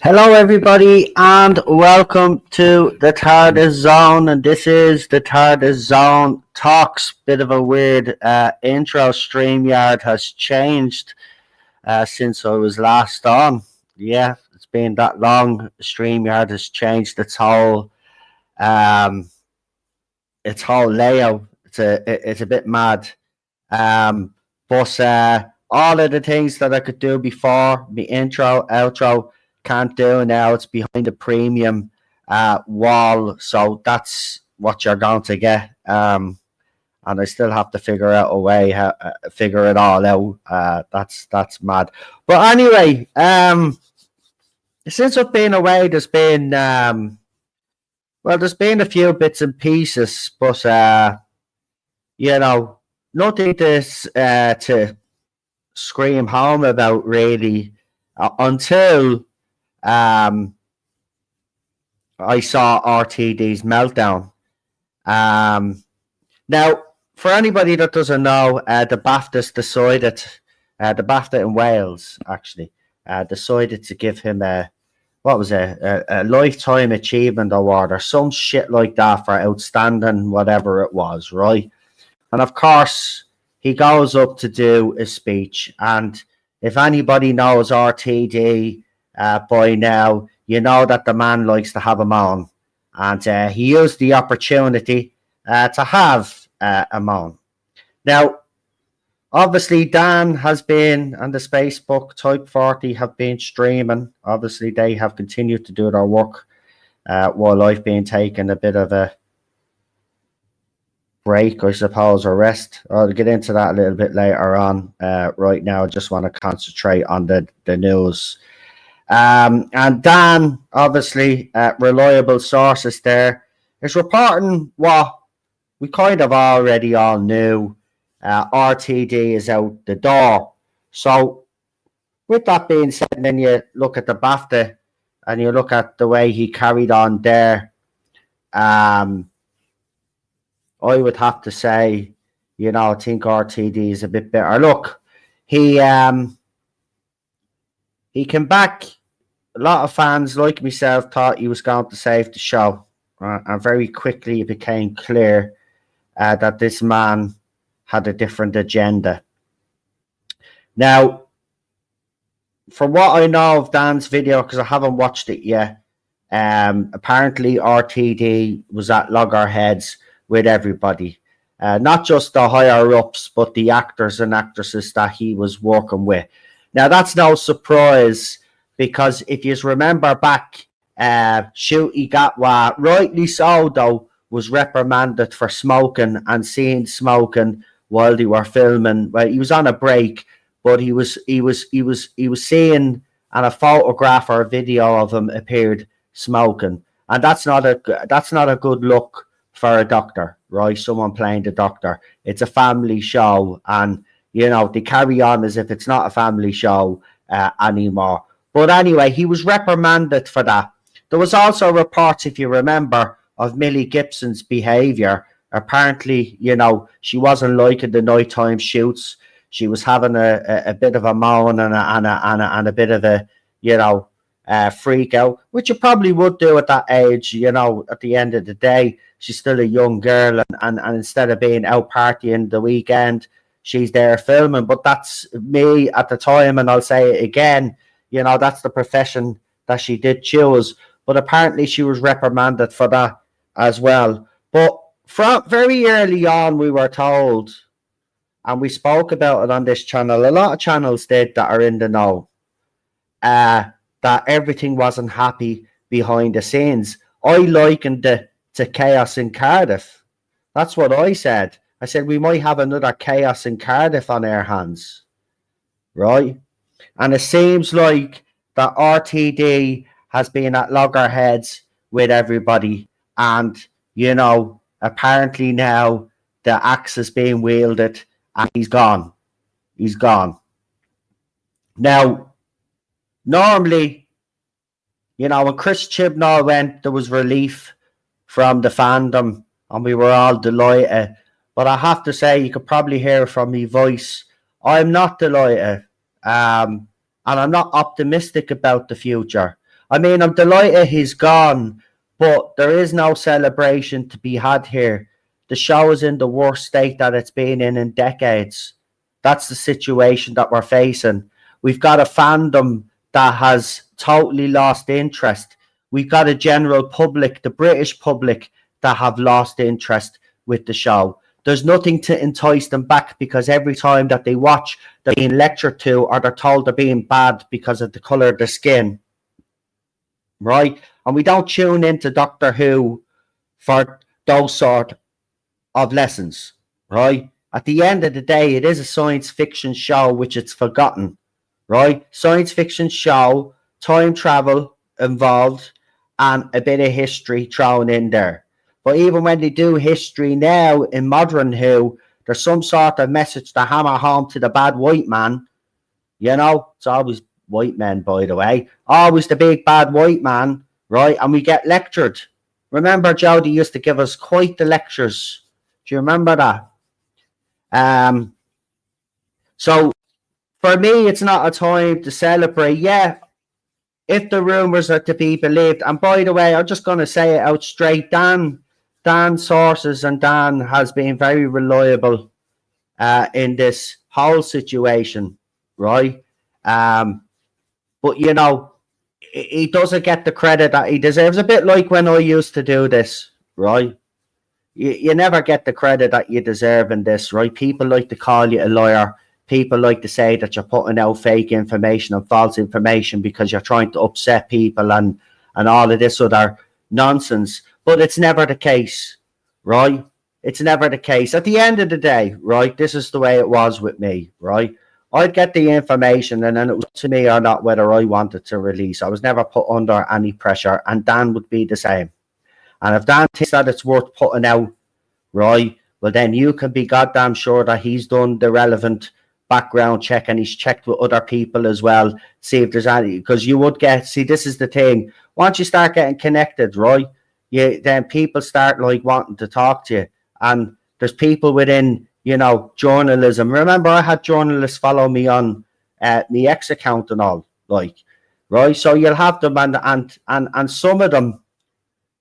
Hello, everybody, and welcome to the TARDIS Zone. And this is the TARDIS Zone Talks. Bit of a weird intro. StreamYard has changed since I was last on. Yeah, it's been that long. StreamYard has changed um, its whole layout. It's a bit mad. But all of the things that I could do before, the intro, outro, can't do now. It's behind the premium wall, so that's what you're going to get. And I still have to figure out a way how figure it all out. That's mad. But anyway, since I've been away, there's been there's been a few bits and pieces, but nothing to scream home about really until I saw RTD's Meltdown. Now, for anybody that doesn't know, the BAFTAs decided, the BAFTA in Wales actually decided to give him a lifetime achievement award or some shit like that for outstanding whatever it was, right? And of course, he goes up to do a speech, and if anybody knows RTD by now, you know that the man likes to have a moan, and he used the opportunity to have a moan. Now, obviously, Dan has been, and the Spacebook Type 40 have been streaming. Obviously, they have continued to do their work while I've been taking a bit of a break, I suppose, or rest. I'll get into that a little bit later on. Right now, I just want to concentrate on the news. And Dan, obviously, reliable sources there, is reporting what we kind of already all knew. RTD is out the door. So, with that being said, and then you look at the BAFTA and you look at the way he carried on there, I would have to say, I think RTD is a bit better. Look, he came back. A lot of fans, like myself, thought he was going to save the show. And very quickly it became clear that this man had a different agenda. Now, from what I know of Dan's video, because I haven't watched it yet, apparently RTD was at loggerheads with everybody, not just the higher ups, but the actors and actresses that he was working with. Now, that's no surprise, because if you remember back, Shooty Gatwa, rightly so though, was reprimanded for smoking and seen smoking while they were filming. Well, he was on a break, but he was seeing, and a photograph or a video of him appeared smoking, and that's not a good look for a doctor, right? Someone playing the doctor. It's a family show, and they carry on as if it's not a family show anymore. But anyway, he was reprimanded for that. There was also reports, if you remember, of Millie Gibson's behaviour. Apparently, she wasn't liking the nighttime shoots. She was having a bit of a moan and a bit of a freak out, which you probably would do at that age. At the end of the day, she's still a young girl, and instead of being out partying the weekend, she's there filming. But that's me at the time, and I'll say it again, that's the profession that she did choose. But apparently she was reprimanded for that as well. But from very early on, we were told, and we spoke about it on this channel, a lot of channels did that are in the know, that everything wasn't happy behind the scenes. I likened it to chaos in Cardiff. That's what I said. I said we might have another chaos in Cardiff on our hands, right? And it seems like that RTD has been at loggerheads with everybody, and apparently now the axe is being wielded, and he's gone. He's gone. Now, normally, when Chris Chibnall went, there was relief from the fandom, and we were all delighted. But I have to say, you could probably hear from my voice, I'm not delighted. And I'm not optimistic about the future. I mean, I'm delighted he's gone, but there is no celebration to be had here. The show is in the worst state that it's been in decades. That's the situation that we're facing. We've got a fandom that has totally lost interest. We've got a general public, the British public, that have lost interest with the show. There's nothing to entice them back because every time that they watch, they're being lectured to or they're told they're being bad because of the colour of their skin. Right? And we don't tune into Doctor Who for those sort of lessons. Right? At the end of the day, it is a science fiction show, which it's forgotten. Right? Science fiction show, time travel involved, and a bit of history thrown in there. But even when they do history now in modern Who, there's some sort of message to hammer home to the bad white man. You know, it's always white men, by the way. Always the big bad white man, right? And we get lectured. Remember, Jodie used to give us quite the lectures. Do you remember that? So for me, it's not a time to celebrate. Yeah, if the rumours are to be believed. And by the way, I'm just going to say it out straight. Dan's sources, and Dan has been very reliable in this whole situation, right? But, you know, he doesn't get the credit that he deserves. A bit like when I used to do this, right? You never get the credit that you deserve in this, right? People like to call you a liar. People like to say that you're putting out fake information and false information because you're trying to upset people and all of this other nonsense. But it's never the case, right? It's never the case. At the end of the day, right, this is the way it was with me, right? I'd get the information and then it was to me or not whether I wanted to release. I was never put under any pressure, and Dan would be the same. And if Dan thinks that it's worth putting out, right, well then you can be goddamn sure that he's done the relevant background check and he's checked with other people as well, see if there's any, because you would get, see, this is the thing, once you start getting connected, right, then people start like wanting to talk to you, and there's people within, you know, journalism. Remember, I had journalists follow me on my X account and all, like, right, so you'll have them, and some of them,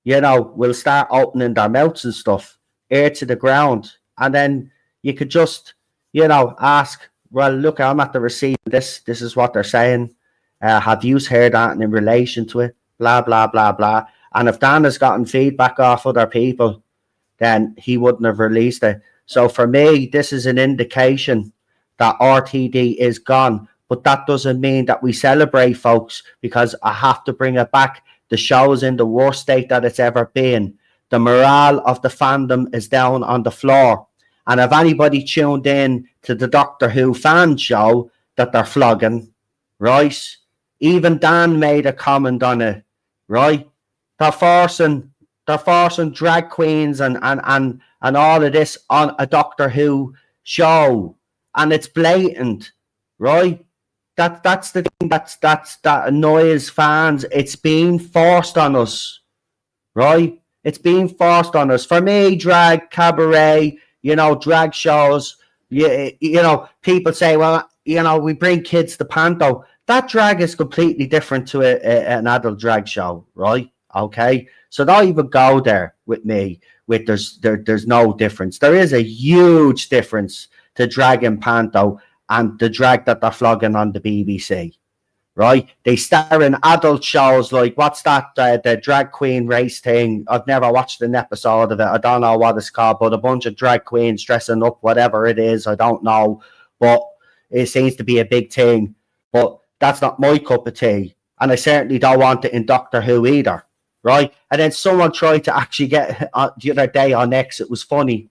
you know, will start opening their mouths and stuff, ear to the ground, and then you could just, you know, ask, well, look, I'm at the receipt of this. This is what they're saying. Have you heard that in relation to it? Blah, blah, blah, blah. And if Dan has gotten feedback off other people, then he wouldn't have released it. So for me, this is an indication that RTD is gone. But that doesn't mean that we celebrate, folks, because I have to bring it back. The show is in the worst state that it's ever been. The morale of the fandom is down on the floor. And if anybody tuned in to the Doctor Who fan show that they're flogging, right? Even Dan made a comment on it, right? They're forcing drag queens and all of this on a Doctor Who show, and it's blatant, right? That's the thing that annoys fans. It's being forced on us, right? It's being forced on us. For me, drag, cabaret, you know, drag shows, you know, people say, well, you know, we bring kids to Panto. That drag is completely different to an adult drag show, right? Okay, so don't even go there with me. There's no difference. There is a huge difference to drag in Panto and the drag that they're flogging on the BBC, right? They star in adult shows like, what's that, the drag queen race thing? I've never watched an episode of it. I don't know what it's called, but a bunch of drag queens dressing up, whatever it is, I don't know. But it seems to be a big thing. But that's not my cup of tea. And I certainly don't want it in Doctor Who either, right? And then someone tried to actually get, the other day on X, it was funny.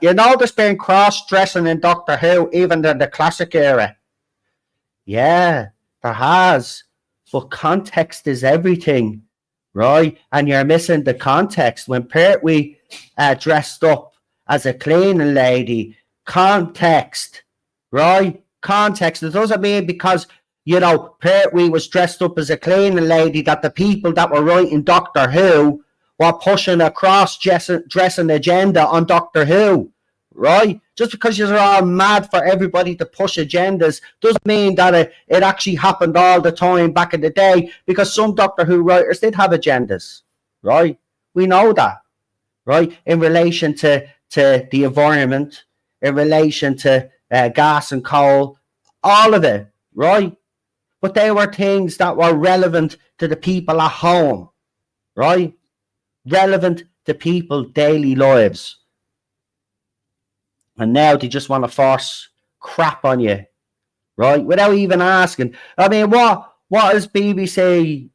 You know, there's been cross-dressing in Doctor Who, even in the classic era. Yeah, there has. But context is everything, right? And you're missing the context. When Pertwee dressed up as a cleaning lady, context, right? Context. It doesn't mean because, you know, Pertwee was dressed up as a cleaning lady that the people that were writing Doctor Who were pushing a cross-dressing agenda on Doctor Who, right? Just because you're all mad for everybody to push agendas doesn't mean that it actually happened all the time back in the day, because some Doctor Who writers did have agendas, right? We know that, right? In relation to the environment, in relation to gas and coal, all of it, right? But they were things that were relevant to the people at home, right? Relevant to people's daily lives. And now they just want to force crap on you, right? Without even asking. I mean, what is BBC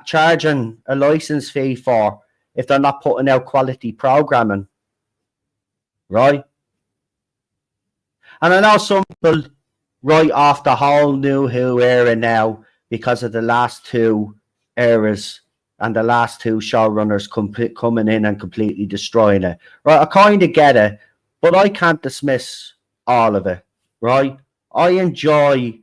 charging a license fee for if they're not putting out quality programming, right? And I know some people write off the whole New Who era now because of the last two eras and the last two showrunners coming in and completely destroying it. Right, I kind of get it, but I can't dismiss all of it, right? I enjoy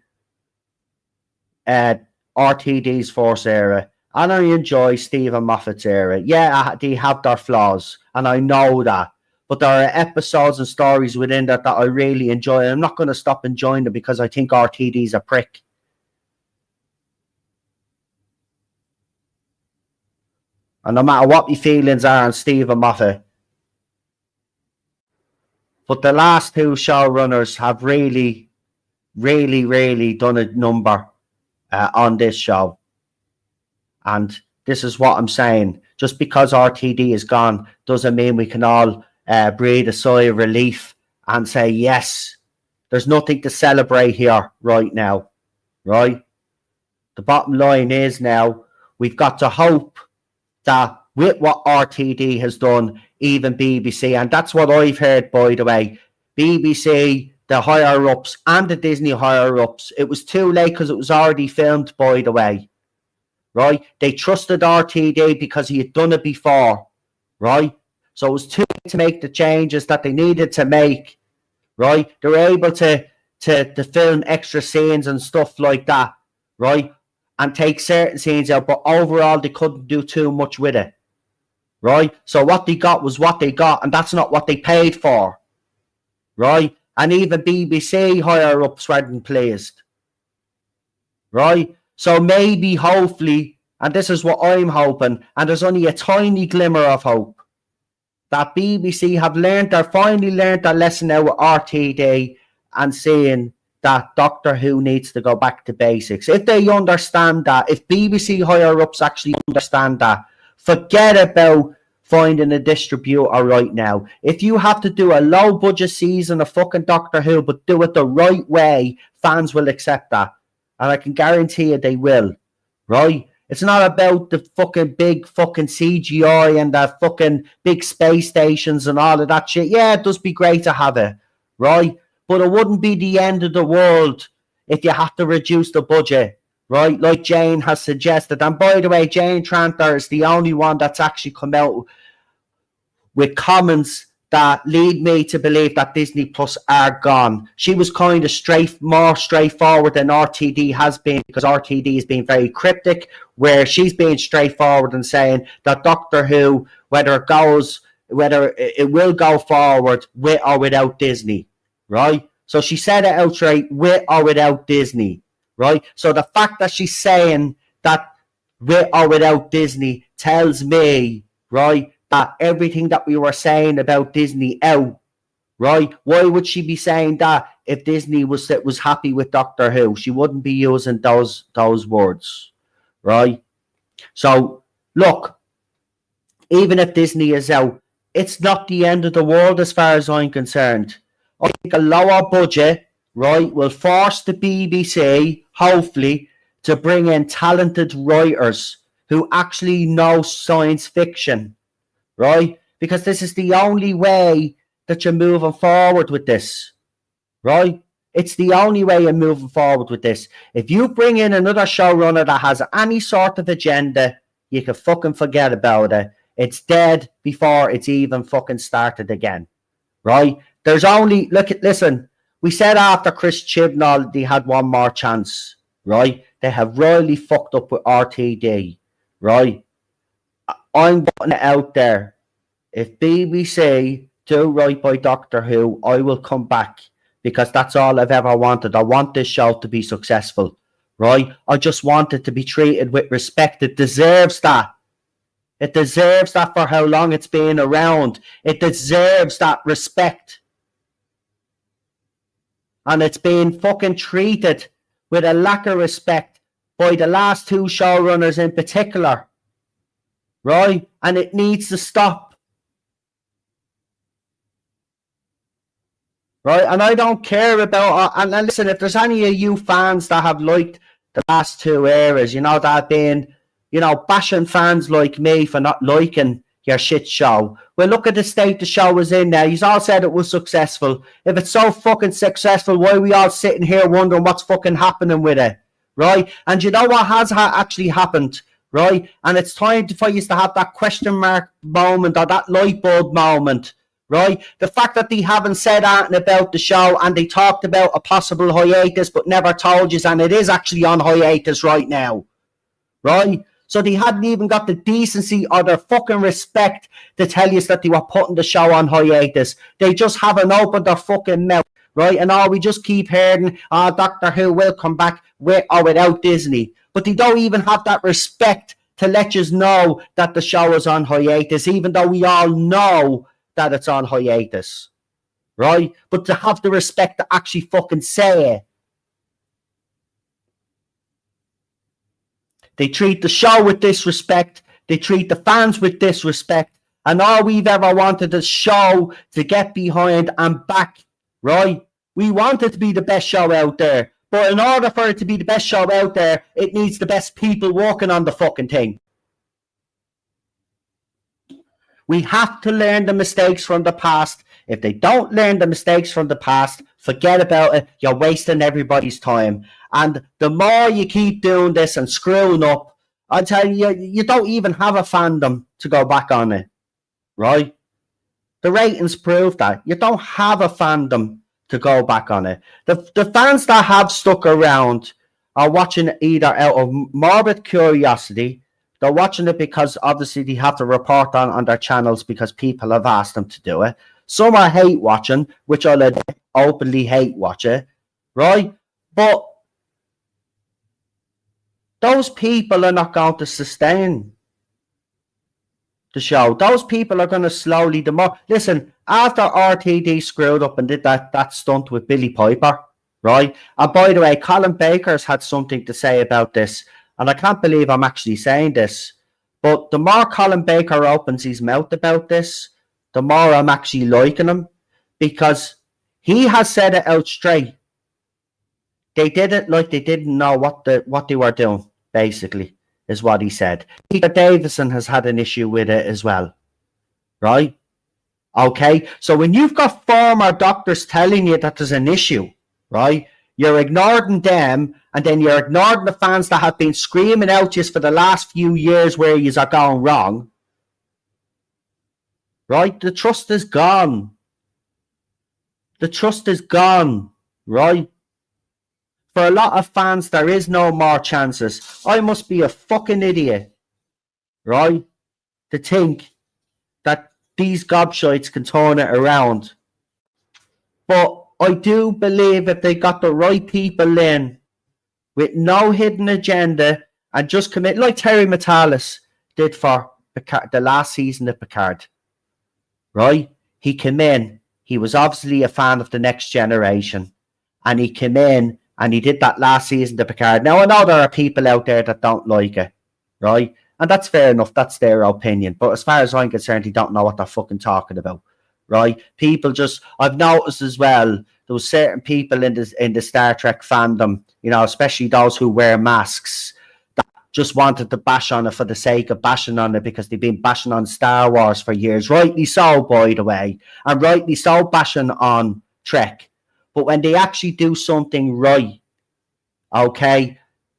RTD's Force era, and I enjoy Stephen Moffat's era. Yeah, they have their flaws, and I know that. But there are episodes and stories within that I really enjoy. I'm not going to stop enjoying them because I think RTD's a prick. And no matter what my feelings are on Stephen Moffat, but the last two showrunners have really, really, really done a number on this show. And this is what I'm saying. Just because RTD is gone doesn't mean we can all breathe a sigh of relief and say, yes, there's nothing to celebrate here right now, right? The bottom line is now we've got to hope that with what RTD has done, even BBC, and that's what I've heard, by the way, BBC, the higher-ups and the Disney higher-ups, it was too late because it was already filmed, by the way, right? They trusted RTD because he had done it before, right? So it was too late to make the changes that they needed to make, right? They were able to film extra scenes and stuff like that, right? And take certain scenes out, but overall they couldn't do too much with it, right? So what they got was what they got, and that's not what they paid for, right? And even BBC higher-ups weren't pleased, right? So maybe, hopefully, and this is what I'm hoping, and there's only a tiny glimmer of hope, that BBC have finally learned their lesson out with RTD and saying that Doctor Who needs to go back to basics. If they understand that, if BBC higher-ups actually understand that, forget about finding a distributor right now. If you have to do a low-budget season of fucking Doctor Who, but do it the right way, fans will accept that. And I can guarantee you they will, right? It's not about the fucking big fucking CGI and the fucking big space stations and all of that shit. Yeah, it does be great to have it, right? But it wouldn't be the end of the world if you had to reduce the budget, right? Like Jane has suggested. And by the way, Jane Tranter is the only one that's actually come out with comments that lead me to believe that Disney Plus are gone. She was kind of more straightforward than RTD has been, because RTD has been very cryptic, where she's being straightforward and saying that Doctor Who, whether it will go forward with or without Disney, right? So she said it outright, with or without Disney, right? So the fact that she's saying that with or without Disney tells me, right, that everything that we were saying about Disney out, right? Why would she be saying that if Disney was happy with Doctor Who? She wouldn't be using those words, right? So look, even if Disney is out, it's not the end of the world as far as I'm concerned. I think a lower budget, right, will force the BBC, hopefully, to bring in talented writers who actually know science fiction, right? Because this is the only way that you're moving forward with this, right? It's the only way you're moving forward with this. If you bring in another showrunner that has any sort of agenda, you can fucking forget about it. It's dead before it's even fucking started again, right? There's only, listen, we said after Chris Chibnall they had one more chance, right? They have royally fucked up with RTD, right? I'm putting it out there. If BBC do right by Doctor Who, I will come back, because that's all I've ever wanted. I want this show to be successful, right? I just want it to be treated with respect. It deserves that. It deserves that for how long it's been around. It deserves that respect. And it's been fucking treated with a lack of respect by the last two showrunners in particular, right? And it needs to stop. Right? And I don't care about... And listen, if there's any of you fans that have liked the last two eras, that have been, bashing fans like me for not liking your shit show. Well, look at the state the show was in now. You all said it was successful. If it's so fucking successful, why are we all sitting here wondering what's fucking happening with it? Right? And you know what has actually happened? Right? And it's time for you to have that question mark moment, or that light bulb moment. Right? The fact that they haven't said anything about the show, and they talked about a possible hiatus but never told you, and it is actually on hiatus right now. Right? So they hadn't even got the decency or the fucking respect to tell you that they were putting the show on hiatus. They just haven't opened their fucking mouth, right? And we just keep hearing, Doctor Who will come back with or without Disney. But they don't even have that respect to let you know that the show is on hiatus, even though we all know that it's on hiatus, right? But to have the respect to actually fucking say it. They treat the show with disrespect. They treat the fans with disrespect. And all we've ever wanted is show to get behind and back, right? We want it to be the best show out there. But in order for it to be the best show out there, it needs the best people working on the fucking thing. We have to learn the mistakes from the past. If they don't learn the mistakes from the past, forget about it. You're wasting everybody's time. And the more you keep doing this and screwing up, I tell you, you don't even have a fandom to go back on it, right? The ratings prove that. You don't have a fandom to go back on it. The fans that have stuck around are watching it either out of morbid curiosity. They're watching it because obviously they have to report on their channels because people have asked them to do it. Some are hate watching, which I'll openly hate watch it, right? But those people are not going to sustain the show. Those people are going to slowly listen, after RTD screwed up and did that stunt with Billy Piper, right? And by the way, Colin Baker's had something to say about this. And I can't believe I'm actually saying this. But the more Colin Baker opens his mouth about this, the more I'm actually liking him. Because he has said it out straight. They did it like they didn't know what they were doing, basically, is what he said. Peter Davison has had an issue with it as well. Right? Okay? So when you've got former doctors telling you that there's an issue, right? You're ignoring them, and then you're ignoring the fans that have been screaming out just for the last few years where you are going wrong. Right? The trust is gone. The trust is gone. Right? For a lot of fans, there is no more chances. I must be a fucking idiot, right, to think that these gobshites can turn it around. But I do believe if they got the right people in with no hidden agenda and just commit, like Terry Matalas did for the last season of Picard, right? He came in. He was obviously a fan of the Next Generation. And he came in and he did that last season of Picard. Now, I know there are people out there that don't like it, right? And that's fair enough. That's their opinion. But as far as I'm concerned, they don't know what they're fucking talking about, right? People just... I've noticed as well, there was certain people in the Star Trek fandom, especially those who wear masks, that just wanted to bash on it for the sake of bashing on it because they've been bashing on Star Wars for years. Rightly so, by the way. And rightly so bashing on Trek. But when they actually do something right, okay,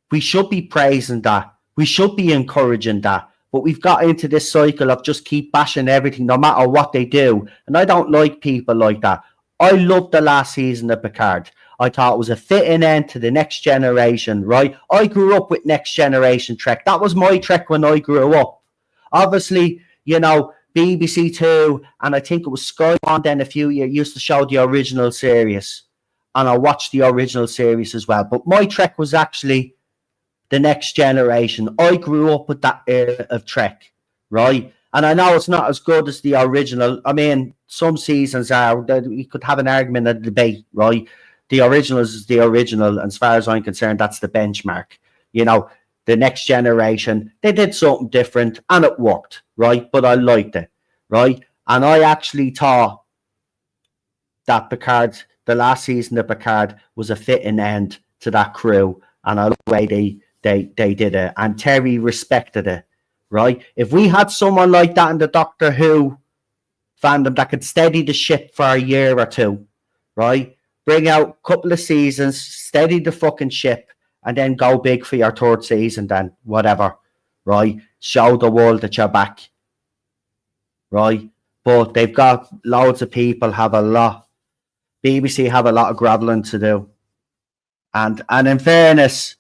we should be praising that. We should be encouraging that. But we've got into this cycle of just keep bashing everything no matter what they do. And I don't like people like that. I loved the last season of Picard. I thought it was a fitting end to the Next Generation, right? I grew up with Next Generation Trek. That was my Trek when I grew up. Obviously, BBC Two, and I think it was Sky One then a few years used to show the original series, and I watched the original series as well. But my Trek was actually The Next Generation. I grew up with that era of Trek, right? And I know it's not as good as the original. I mean, some seasons are, we could have an argument, a debate, right? The original is the original, and as far as I'm concerned, that's the benchmark. You know, The Next Generation, they did something different, and it worked, right? But I liked it, right? And I actually thought that Picard, the last season of Picard, was a fitting end to that crew, and I love the way they did it, and Terry respected it, right? If we had someone like that in the Doctor Who fandom that could steady the ship for a year or two, right? Bring out a couple of seasons, steady the fucking ship, and then go big for your third season, then whatever, right? Show the world that you're back, right? But they've got loads of people have a lot. BBC have a lot of groveling to do, and in fairness,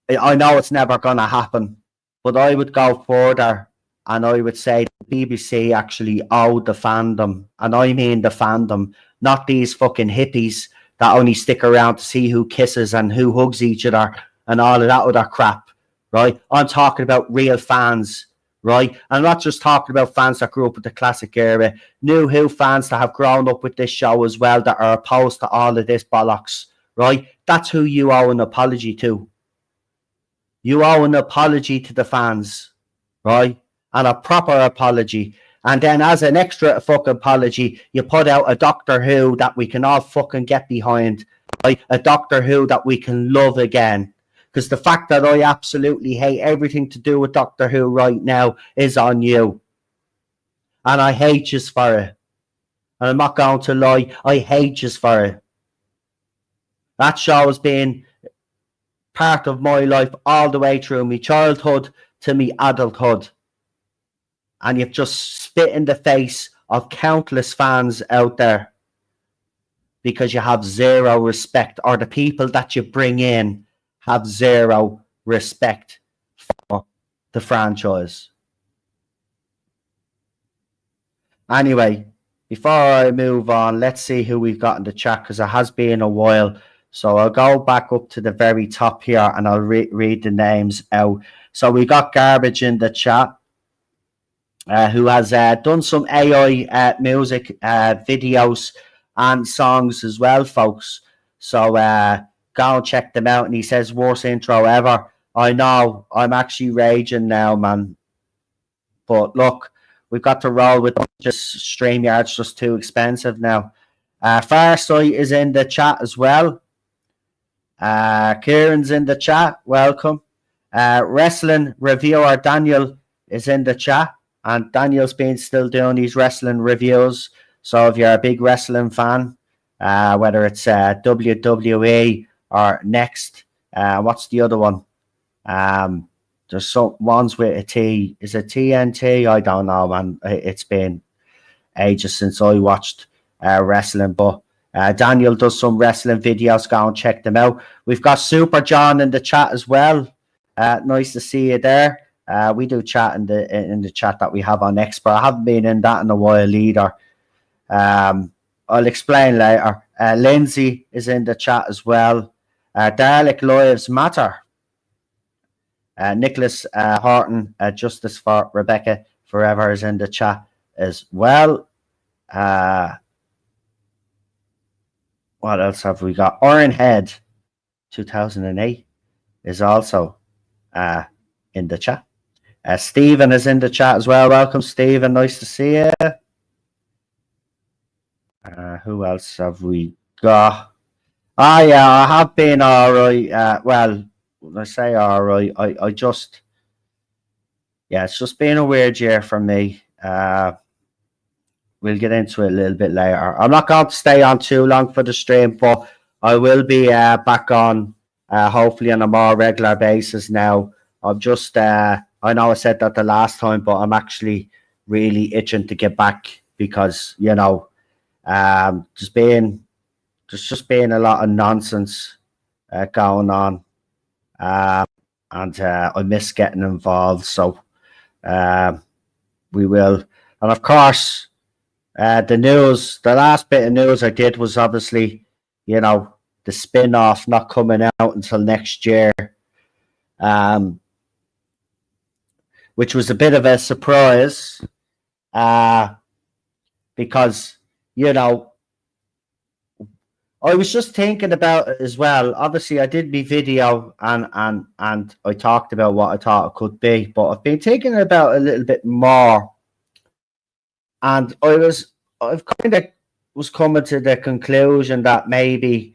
I know it's never going to happen, but I would go further and I would say the BBC actually owe the fandom, and I mean the fandom, not these fucking hippies that only stick around to see who kisses and who hugs each other and all of that other crap, right? I'm talking about real fans, right? I'm not just talking about fans that grew up with the classic era, New Who fans that have grown up with this show as well, that are opposed to all of this bollocks, right? That's who you owe an apology to. You owe an apology to the fans, right? And a proper apology. And then as an extra fucking apology, you put out a Doctor Who that we can all fucking get behind, right? A Doctor Who that we can love again. Because the fact that I absolutely hate everything to do with Doctor Who right now is on you. And I hate you for it. And I'm not going to lie, I hate you for it. That show has been part of my life all the way through my childhood to my adulthood. And you've just spit in the face of countless fans out there because you have zero respect, or the people that you bring in have zero respect for the franchise. Anyway, before I move on, let's see who we've got in the chat, because it has been a while. So I'll go back up to the very top here and I'll read the names out. So we got Garbage in the chat, who has done some AI music videos and songs as well, folks. So go and check them out. And he says, worst intro ever. I know, I'm actually raging now, man. But look, we've got to roll with just StreamYard's just too expensive now. Farsight is in the chat as well. Kieran's in the chat. Welcome. Wrestling reviewer Daniel is in the chat, and Daniel's been still doing these wrestling reviews. So if you're a big wrestling fan, whether it's WWE or Next, what's the other one? There's some ones with a T. Is it TNT? I don't know, man. It's been ages since I watched wrestling, but Daniel does some wrestling videos. Go and check them out. We've got Super John in the chat as well. Nice to see you there. We do chat in the chat that we have on Expert. I haven't been in that in a while either. I'll explain later. Lindsay is in the chat as well. Dalek Lives Matter. Nicholas Horton, Justice for Rebecca Forever, is in the chat as well. What else have we got? Ironhead 2008 is also in the chat. Stephen is in the chat as well. Welcome, Stephen. Nice to see you. Who else have we got? Yeah, I have been all right. Well, when I say all right, I just, yeah, it's just been a weird year for me. We'll get into it a little bit later. I'm not going to stay on too long for the stream, but I will be back on hopefully on a more regular basis now. I'm just, I know I said that the last time, but I'm actually really itching to get back because, you know, there's just been a lot of nonsense going on. And I miss getting involved. So, we will. And of course, the last bit of news I did was obviously, the spin-off not coming out until next year, which was a bit of a surprise, because, I was just thinking about it as well. Obviously, I did my video and I talked about what I thought it could be, but I've been thinking about it a little bit more, and I've kind of was coming to the conclusion that maybe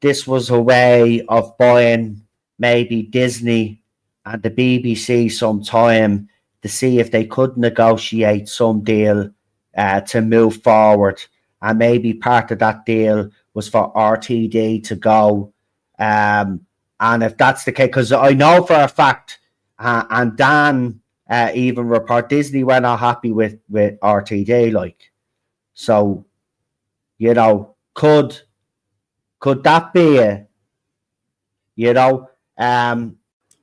this was a way of buying maybe Disney and the BBC some time to see if they could negotiate some deal to move forward, and maybe part of that deal was for RTD to go. And if that's the case, because I know for a fact, and Dan even report, Disney were not happy with RTD, like. So, could that be it?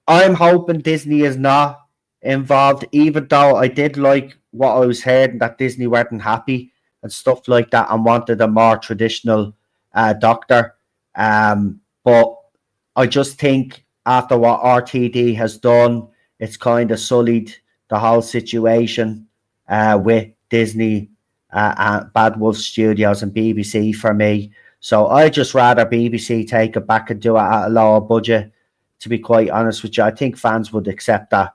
I'm hoping Disney is not involved, even though I did like what I was hearing that Disney weren't happy and stuff like that and wanted a more traditional doctor. But I just think after what RTD has done, it's kind of sullied the whole situation with Disney, Bad Wolf Studios and BBC for me. So I just rather BBC take it back and do it at a lower budget, to be quite honest with you. I think fans would accept that.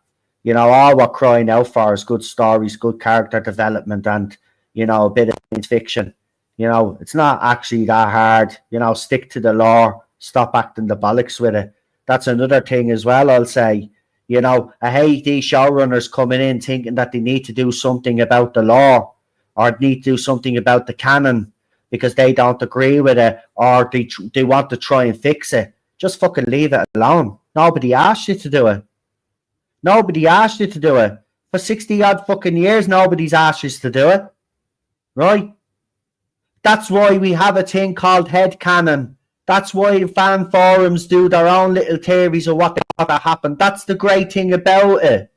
All we're crying out for is good stories, good character development, and, a bit of science fiction. It's not actually that hard. Stick to the lore, stop acting the bollocks with it. That's another thing as well, I'll say. I hate these showrunners coming in thinking that they need to do something about the lore or need to do something about the canon because they don't agree with it or they want to try and fix it. Just fucking leave it alone. Nobody asked you to do it. Nobody asked you to do it. For 60 odd fucking years, nobody's asked you to do it. Right? That's why we have a thing called headcanon. That's why fan forums do their own little theories of what happened. That's the great thing about it.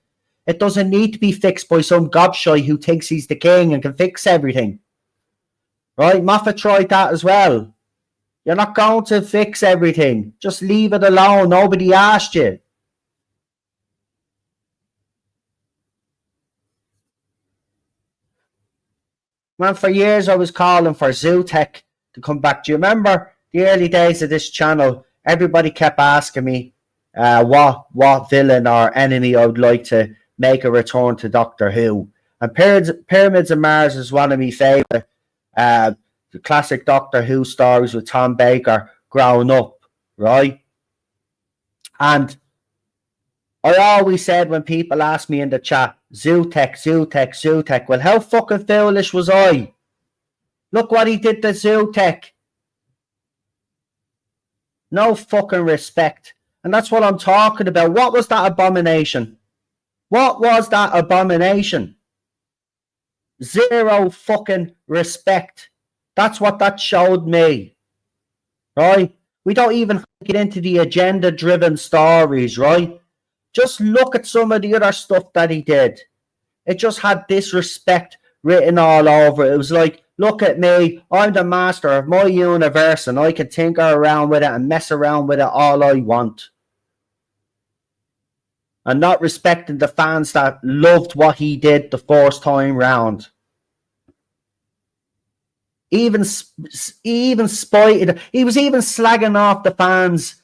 It doesn't need to be fixed by some gobshite who thinks he's the king and can fix everything. Right? Moffat tried that as well. You're not going to fix everything. Just leave it alone. Nobody asked you. Man, for years I was calling for Zootech to come back. Do you remember the early days of this channel? Everybody kept asking me what villain or enemy I would like to make a return to Doctor Who. And Pyramids of Mars is one of my favourite the classic Doctor Who stories with Tom Baker growing up, right? And I always said when people ask me in the chat, Zootech. Well, how fucking foolish was I? Look what he did to Zootech. No fucking respect. And that's what I'm talking about. What was that abomination? What was that abomination? Zero fucking respect. That's what that showed me. Right? We don't even get into the agenda-driven stories, right? Just look at some of the other stuff that he did. It just had disrespect written all over it. It was like, look at me. I'm the master of my universe and I can tinker around with it and mess around with it all I want. And not respecting the fans that loved what he did the first time round. Even spited. He was even slagging off the fans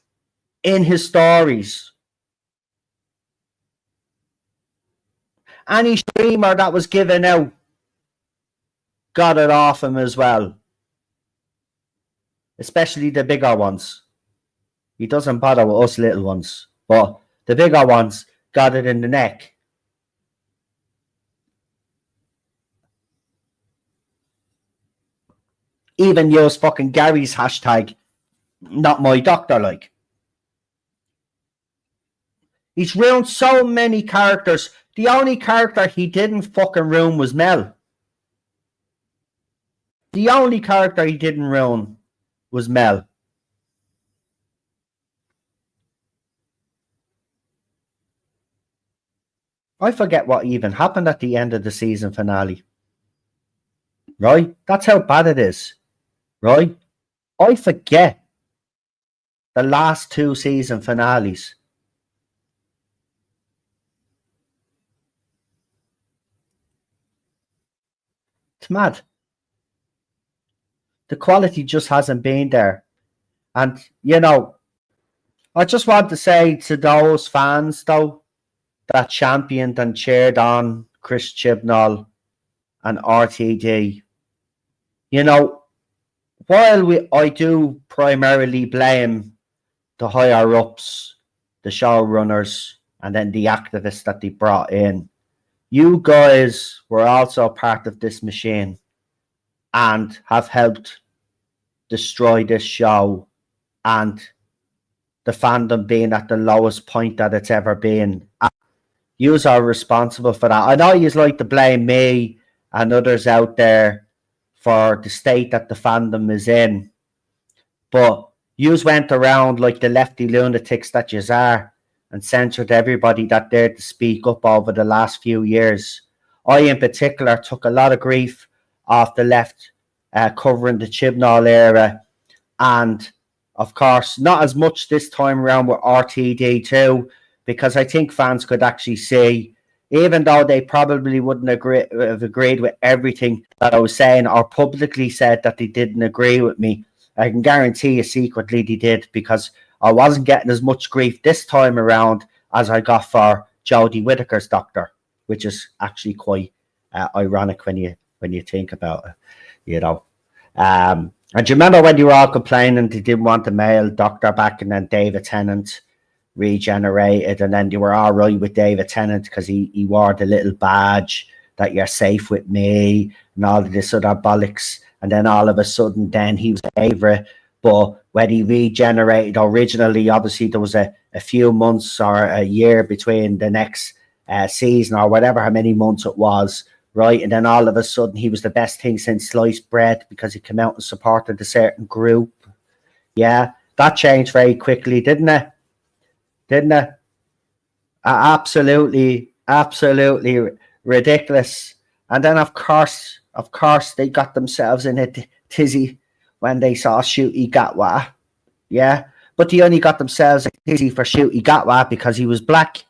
in his stories. Any streamer that was given out got it off him as well. Especially the bigger ones. He doesn't bother with us little ones. But the bigger ones got it in the neck. Even use fucking Gary's hashtag, not my doctor, like. He's ruined so many characters. The only character he didn't fucking ruin was Mel. The only character he didn't ruin was Mel. I forget what even happened at the end of the season finale. Right? That's how bad it is. Right? I forget the last two season finales. It's mad. The quality just hasn't been there. And, I just want to say to those fans, though, that championed and cheered on Chris Chibnall and RTD, while I do primarily blame the higher ups, the showrunners, and then the activists that they brought in, you guys were also part of this machine and have helped destroy this show and the fandom being at the lowest point that it's ever been. You are responsible for that. I know you like to blame me and others out there for the state that the fandom is in, but you went around like the lefty lunatics that you are and censored everybody that dared to speak up over the last few years. I, in particular, took a lot of grief off the left covering the Chibnall era, and of course, not as much this time around with RTD too, because I think fans could actually see, even though they probably wouldn't have agreed with everything that I was saying or publicly said that they didn't agree with me, I can guarantee you secretly they did, because I wasn't getting as much grief this time around as I got for Jodie Whittaker's doctor, which is actually quite ironic when you think about it, And do you remember when you were all complaining they didn't want the male doctor back, and then David Tennant regenerated, and then you were all right with David Tennant because he wore the little badge that you're safe with me and all of this other bollocks, and then all of a sudden then he was a favourite. But when he regenerated originally, obviously there was a few months or a year between the next season or whatever, how many months it was, right? And then all of a sudden he was the best thing since sliced bread because he came out and supported a certain group. Yeah, that changed very quickly, didn't it? Absolutely ridiculous. And then of course they got themselves in a tizzy when they saw Shooty Gatwa. Yeah, but they only got themselves a tizzy for Shooty Gatwa because he was black,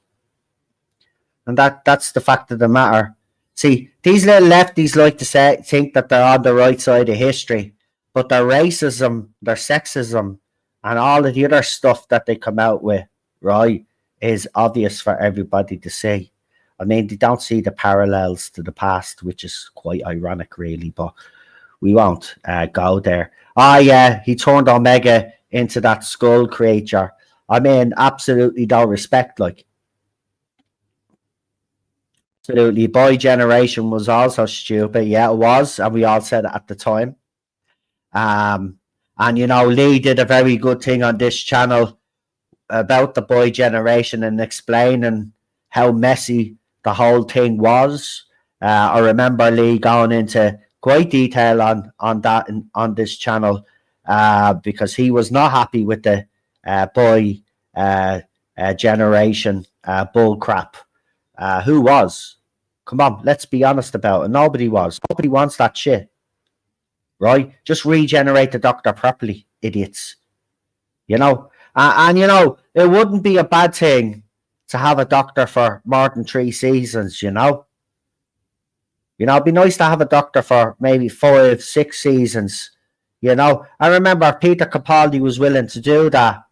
and that's the fact of the matter. See, these little lefties like to think that they're on the right side of history, but their racism, their sexism, and all of the other stuff that they come out with, right, is obvious for everybody to see. I mean, they don't see the parallels to the past, which is quite ironic, really, but we won't go there. Oh, yeah, he turned Omega into that skull creature. I mean, absolutely no respect, like. Absolutely. Boy Generation was also stupid. Yeah, it was. And we all said it at the time. And, Lee did a very good thing on this channel about the Boy Generation and explaining how messy the whole thing was. I remember Lee going into great detail on that on this channel because he was not happy with the Boy Generation bull crap. Who was? Come on, let's be honest about it. Nobody was. Nobody wants that shit. Right? Just regenerate the doctor properly, idiots. And it wouldn't be a bad thing to have a doctor for more than 3 seasons, it'd be nice to have a doctor for maybe 5, 6 seasons, I remember Peter Capaldi was willing to do that,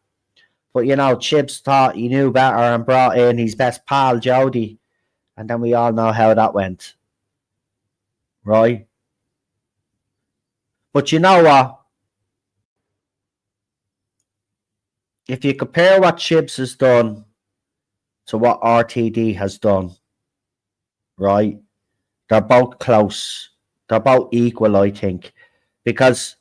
but, Chibs thought he knew better and brought in his best pal, Jodie, and then we all know how that went, right? But you know what? If you compare what Chibs has done to what RTD has done, right? They're both close. They're both equal, I think. Because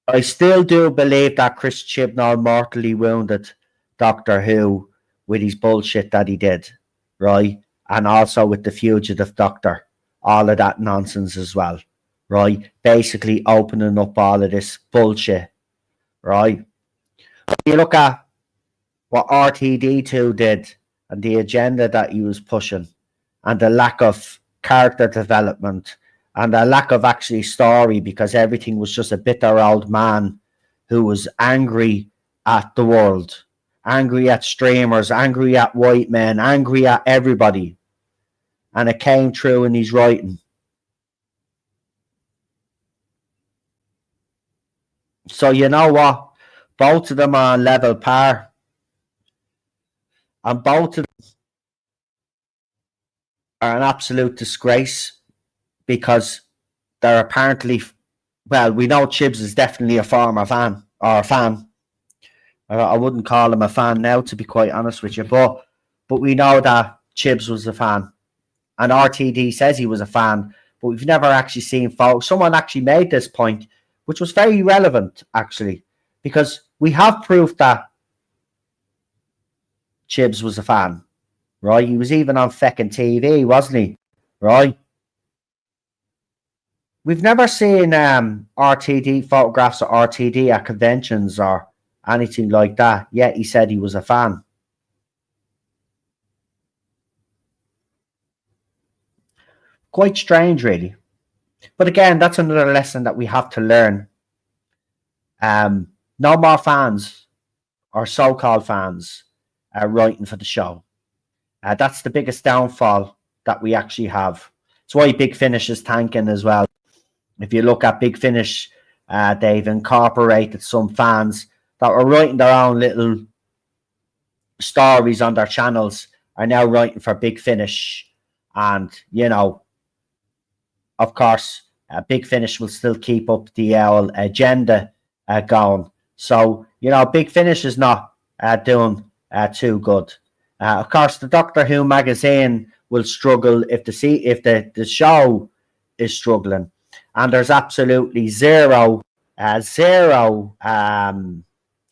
I still do believe that Chris Chibnall mortally wounded Doctor Who with his bullshit that he did, right? And also with the Fugitive Doctor. All of that nonsense as well, right? Basically opening up all of this bullshit, right? You look at what RTD2 did and the agenda that he was pushing. and the lack of character development and the lack of actually story, because everything was just a bitter old man who was angry at the world, angry at streamers, angry at white men, angry at everybody. And it came through in his writing. So you know what? Both of them are on level par. And both of them are an absolute disgrace, because they're apparently, well, we know Chibs is definitely a former fan, or a fan. I wouldn't call him a fan now, to be quite honest with you, but we know that Chibs was a fan. And RTD says he was a fan, but we've never actually seen folks. Someone actually made this point, which was very relevant, actually, because we have proof that Chibs was a fan, right? He was even on feckin' TV, wasn't he? Right? We've never seen RTD photographs of RTD at conventions or anything like that, yet he said he was a fan. Quite strange, really. But again, that's another lesson that we have to learn. No more fans, or so-called fans, writing for the show. That's the biggest downfall that we actually have. It's why Big Finish is tanking as well. If you look at Big Finish, they've incorporated some fans that were writing their own little stories on their channels, are now writing for Big Finish. And, you know, of course, Big Finish will still keep up the agenda going. So, you know, Big Finish is not doing too good. Of course, the Doctor Who magazine will struggle if the show is struggling. And there's absolutely zero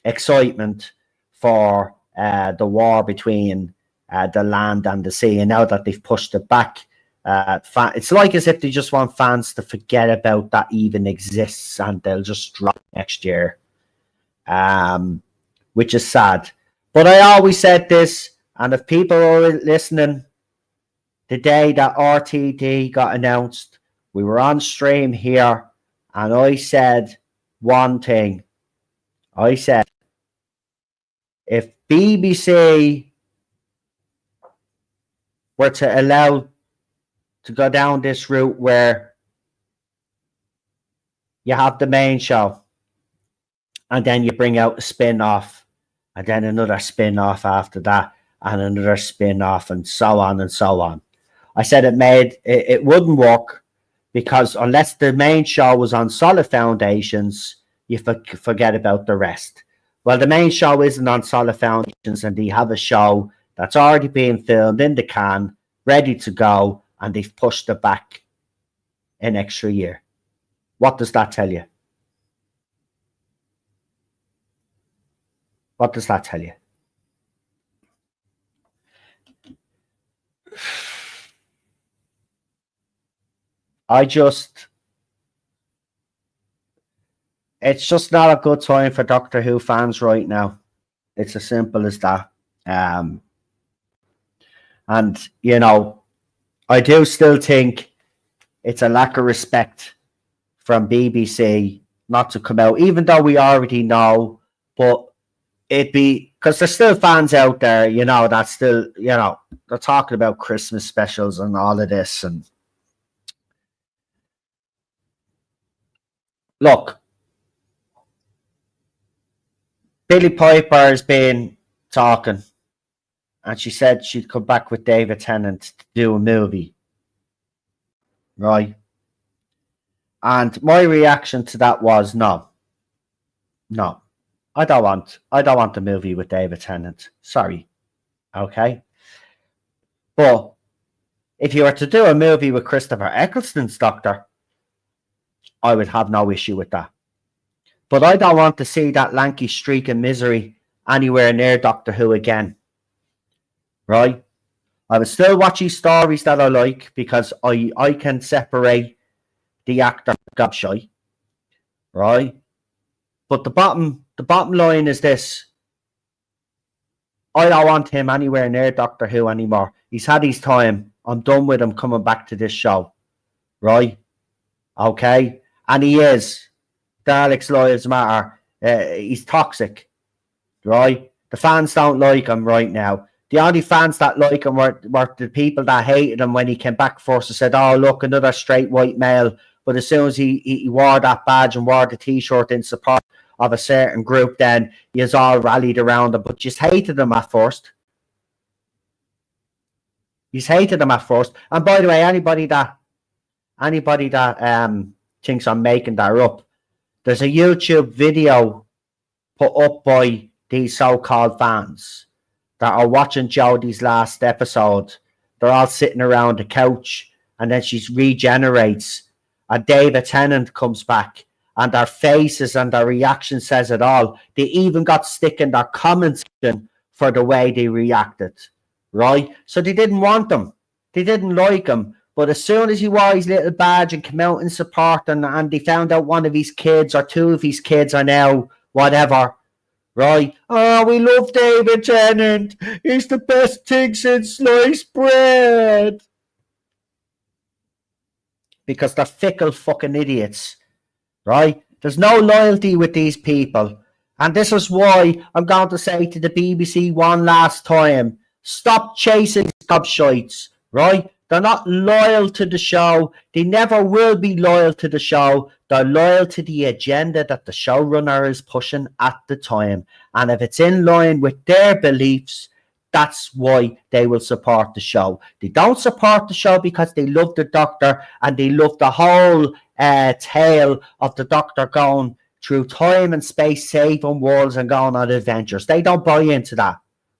excitement for the war between the land and the sea. And now that they've pushed it back, it's like as if they just want fans to forget about that even exists, and they'll just drop next year, which is sad. But I always said this, and if people are listening, the day that RTD got announced, we were on stream here, and I said one thing. I said, if BBC were to allow to go down this route where you have the main show and then you bring out a spin-off and then another spin-off after that and another spin-off and so on and so on. I said it wouldn't work, because unless the main show was on solid foundations, you forget about the rest. Well, the main show isn't on solid foundations, and they have a show that's already being filmed in the can, ready to go, and they've pushed it back an extra year. What does that tell you? What does that tell you? It's just not a good time for Doctor Who fans right now. It's as simple as that. And, you know, I do still think it's a lack of respect from BBC not to come out, even though we already know, but it'd be, because there's still fans out there, you know, that still, you know, they're talking about Christmas specials and all of this. And look, Billie Piper has been talking, and she said she'd come back with David Tennant to do a movie, right? And my reaction to that was no. I don't want a movie with David Tennant. Sorry. Okay. But if you were to do a movie with Christopher Eccleston's Doctor, I would have no issue with that. But I don't want to see that lanky streak of misery anywhere near Doctor Who again. Right? I would still watch his stories that I like, because I can separate the actor from gobshite. Right? But the bottom line is this. I don't want him anywhere near Doctor Who anymore. He's had his time. I'm done with him coming back to this show. Right? Okay? And he is. Daleks' lives matter. He's toxic. Right? The fans don't like him right now. The only fans that like him were the people that hated him when he came back first and said, oh, look, another straight white male. But as soon as he wore that badge and wore the T-shirt in support of a certain group, then he has all rallied around him. But just hated him at first. He's hated him at first. And by the way, anybody that thinks I'm making that up, there's a YouTube video put up by these so-called fans that are watching Jodie's last episode. They're all sitting around the couch, and then she regenerates, and David Tennant comes back, and their faces and their reaction says it all. They even got stick in their comments for the way they reacted, right? So they didn't want him. They didn't like him. But as soon as he wore his little badge and came out in support, and they found out one of his kids or two of his kids are now whatever, right? Oh, we love David Tennant. He's the best thing since sliced bread. Because they're fickle fucking idiots, right? There's no loyalty with these people. And this is why I'm going to say to the BBC one last time, stop chasing gobshites, right? They're not loyal to the show. They never will be loyal to the show. They're loyal to the agenda that the showrunner is pushing at the time. And if it's in line with their beliefs, that's why they will support the show. They don't support the show because they love the Doctor and they love the whole tale of the Doctor going through time and space, saving worlds and going on adventures. They don't buy into that.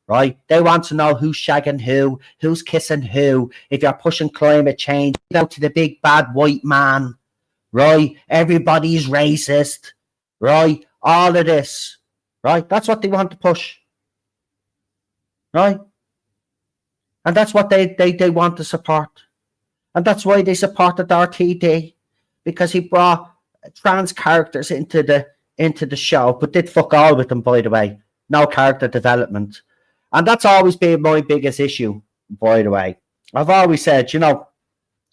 Right? They want to know who's shagging who, who's kissing who. If you're pushing climate change, go to the big bad white man. Right? Everybody's racist. Right? All of this. Right? That's what they want to push. Right? And that's what they want to support. And that's why they supported RTD. Because he brought trans characters into the show, but did fuck all with them, by the way. No character development. And that's always been my biggest issue, by the way. I've always said, you know,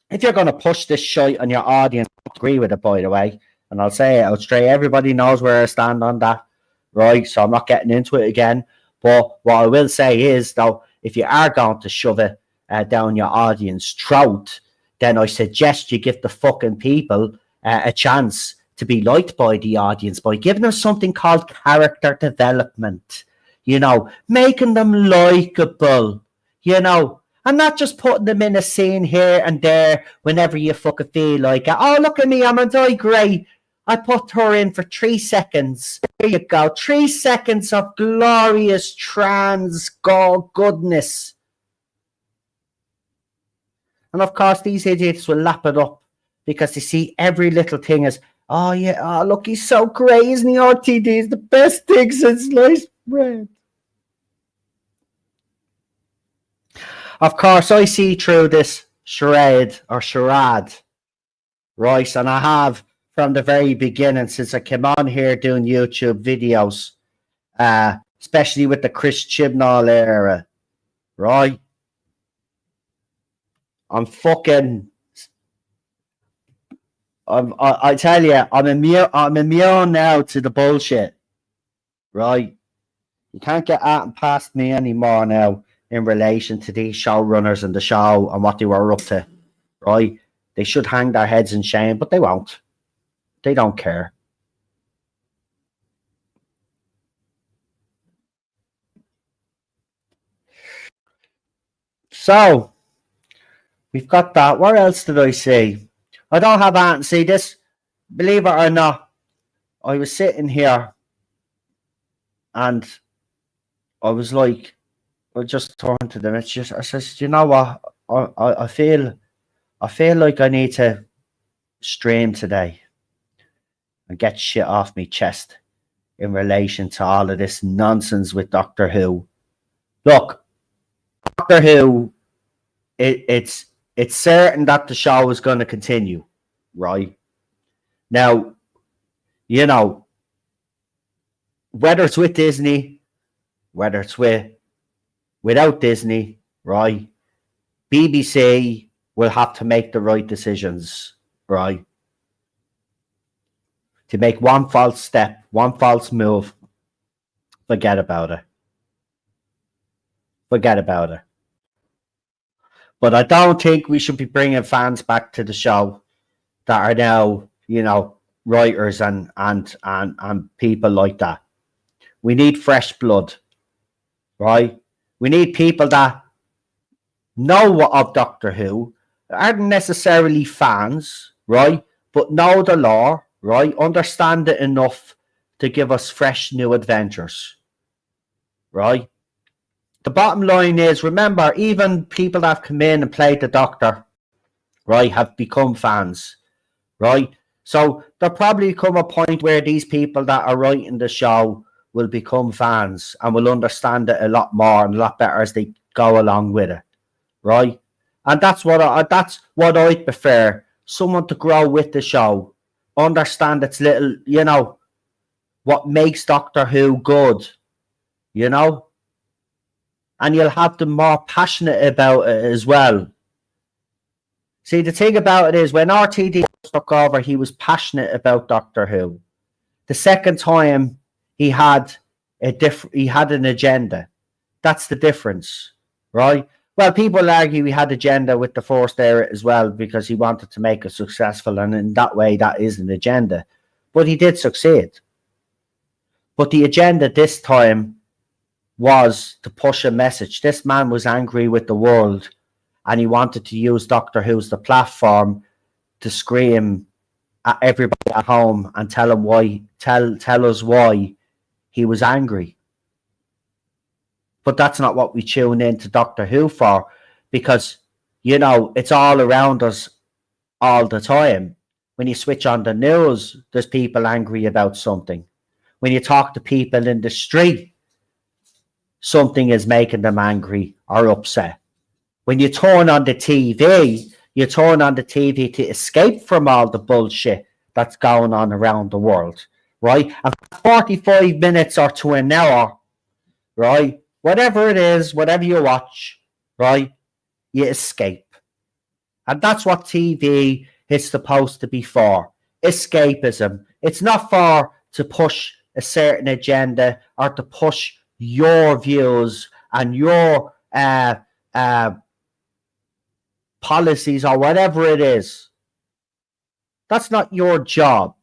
if you're going to push this shite on your audience, I agree with it, by the way. And I'll say it out straight. Everybody knows where I stand on that, right? So I'm not getting into it again. But what I will say is, though, if you are going to shove it down your audience throat, then I suggest you give the fucking people a chance to be liked by the audience by giving them something called character development. You know, making them likeable, you know, and not just putting them in a scene here and there whenever you fucking feel like it. Oh, look at me, I'm a great. I put her in for 3 seconds. There you go. 3 seconds of glorious trans goodness. And of course, these idiots will lap it up because they see every little thing as, oh yeah, oh look, he's so great, isn't he? RTD is the best thing since sliced bread. Of course, I see through this charade, right? And I have from the very beginning since I came on here doing YouTube videos, especially with the Chris Chibnall era, right? I tell you, I'm immune now to the bullshit, right? You can't get at and past me anymore now in relation to these showrunners and the show and what they were up to, right? They should hang their heads in shame, but they won't. They don't care. So, we've got that. What else did I see? I don't have anything. See this, believe it or not, I was sitting here and I was like, I just turned to them. It's just, I says, you know what? I feel like I need to stream today and get shit off my chest in relation to all of this nonsense with Doctor Who. Look, Doctor Who, it's certain that the show is going to continue, right? Now, you know, whether it's with Disney, whether it's without Disney, right? BBC will have to make the right decisions, right? To make one false step, one false move, forget about it. Forget about it. But I don't think we should be bringing fans back to the show that are now, writers and people like that. We need fresh blood, right? We need people that know of Doctor Who, aren't necessarily fans, right? But know the lore, right? Understand it enough to give us fresh new adventures, right? The bottom line is, remember, even people that have come in and played the Doctor, right, have become fans, right? So there'll probably come a point where these people that are writing the show will become fans and will understand it a lot more and a lot better as they go along with it, right? And that's what I prefer. Someone to grow with the show, understand its little, what makes Doctor Who good, and you'll have them more passionate about it as well. See, the thing about it is, when RTD took over, he was passionate about Doctor Who. The second time, he had an agenda. That's the difference, right? Well, people argue he had agenda with the Forced Era as well because he wanted to make it successful, and in that way, that is an agenda. But he did succeed. But the agenda this time was to push a message. This man was angry with the world, and he wanted to use Doctor Who as the platform to scream at everybody at home and tell us why he was angry. But that's not what we tune into Doctor Who for, because, it's all around us all the time. When you switch on the news, there's people angry about something. When you talk to people in the street, something is making them angry or upset. When you turn on the TV, to escape from all the bullshit that's going on around the world, right? And 45 minutes or to an hour, right? Whatever it is, whatever you watch, right? You escape. And that's what TV is supposed to be for. Escapism. It's not for to push a certain agenda or to push your views and your policies or whatever it is. That's not your job.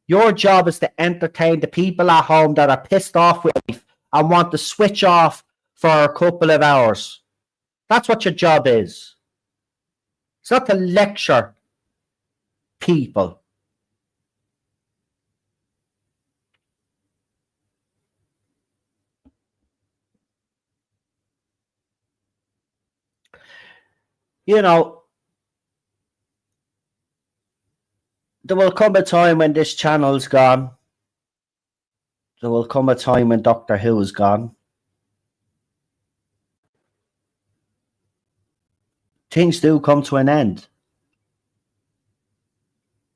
Your job is to entertain the people at home that are pissed off with life and want to switch off for a couple of hours. That's what your job is. It's not to lecture people. There will come a time when this channel's gone. There will come a time when Doctor Who is gone. Things do come to an end.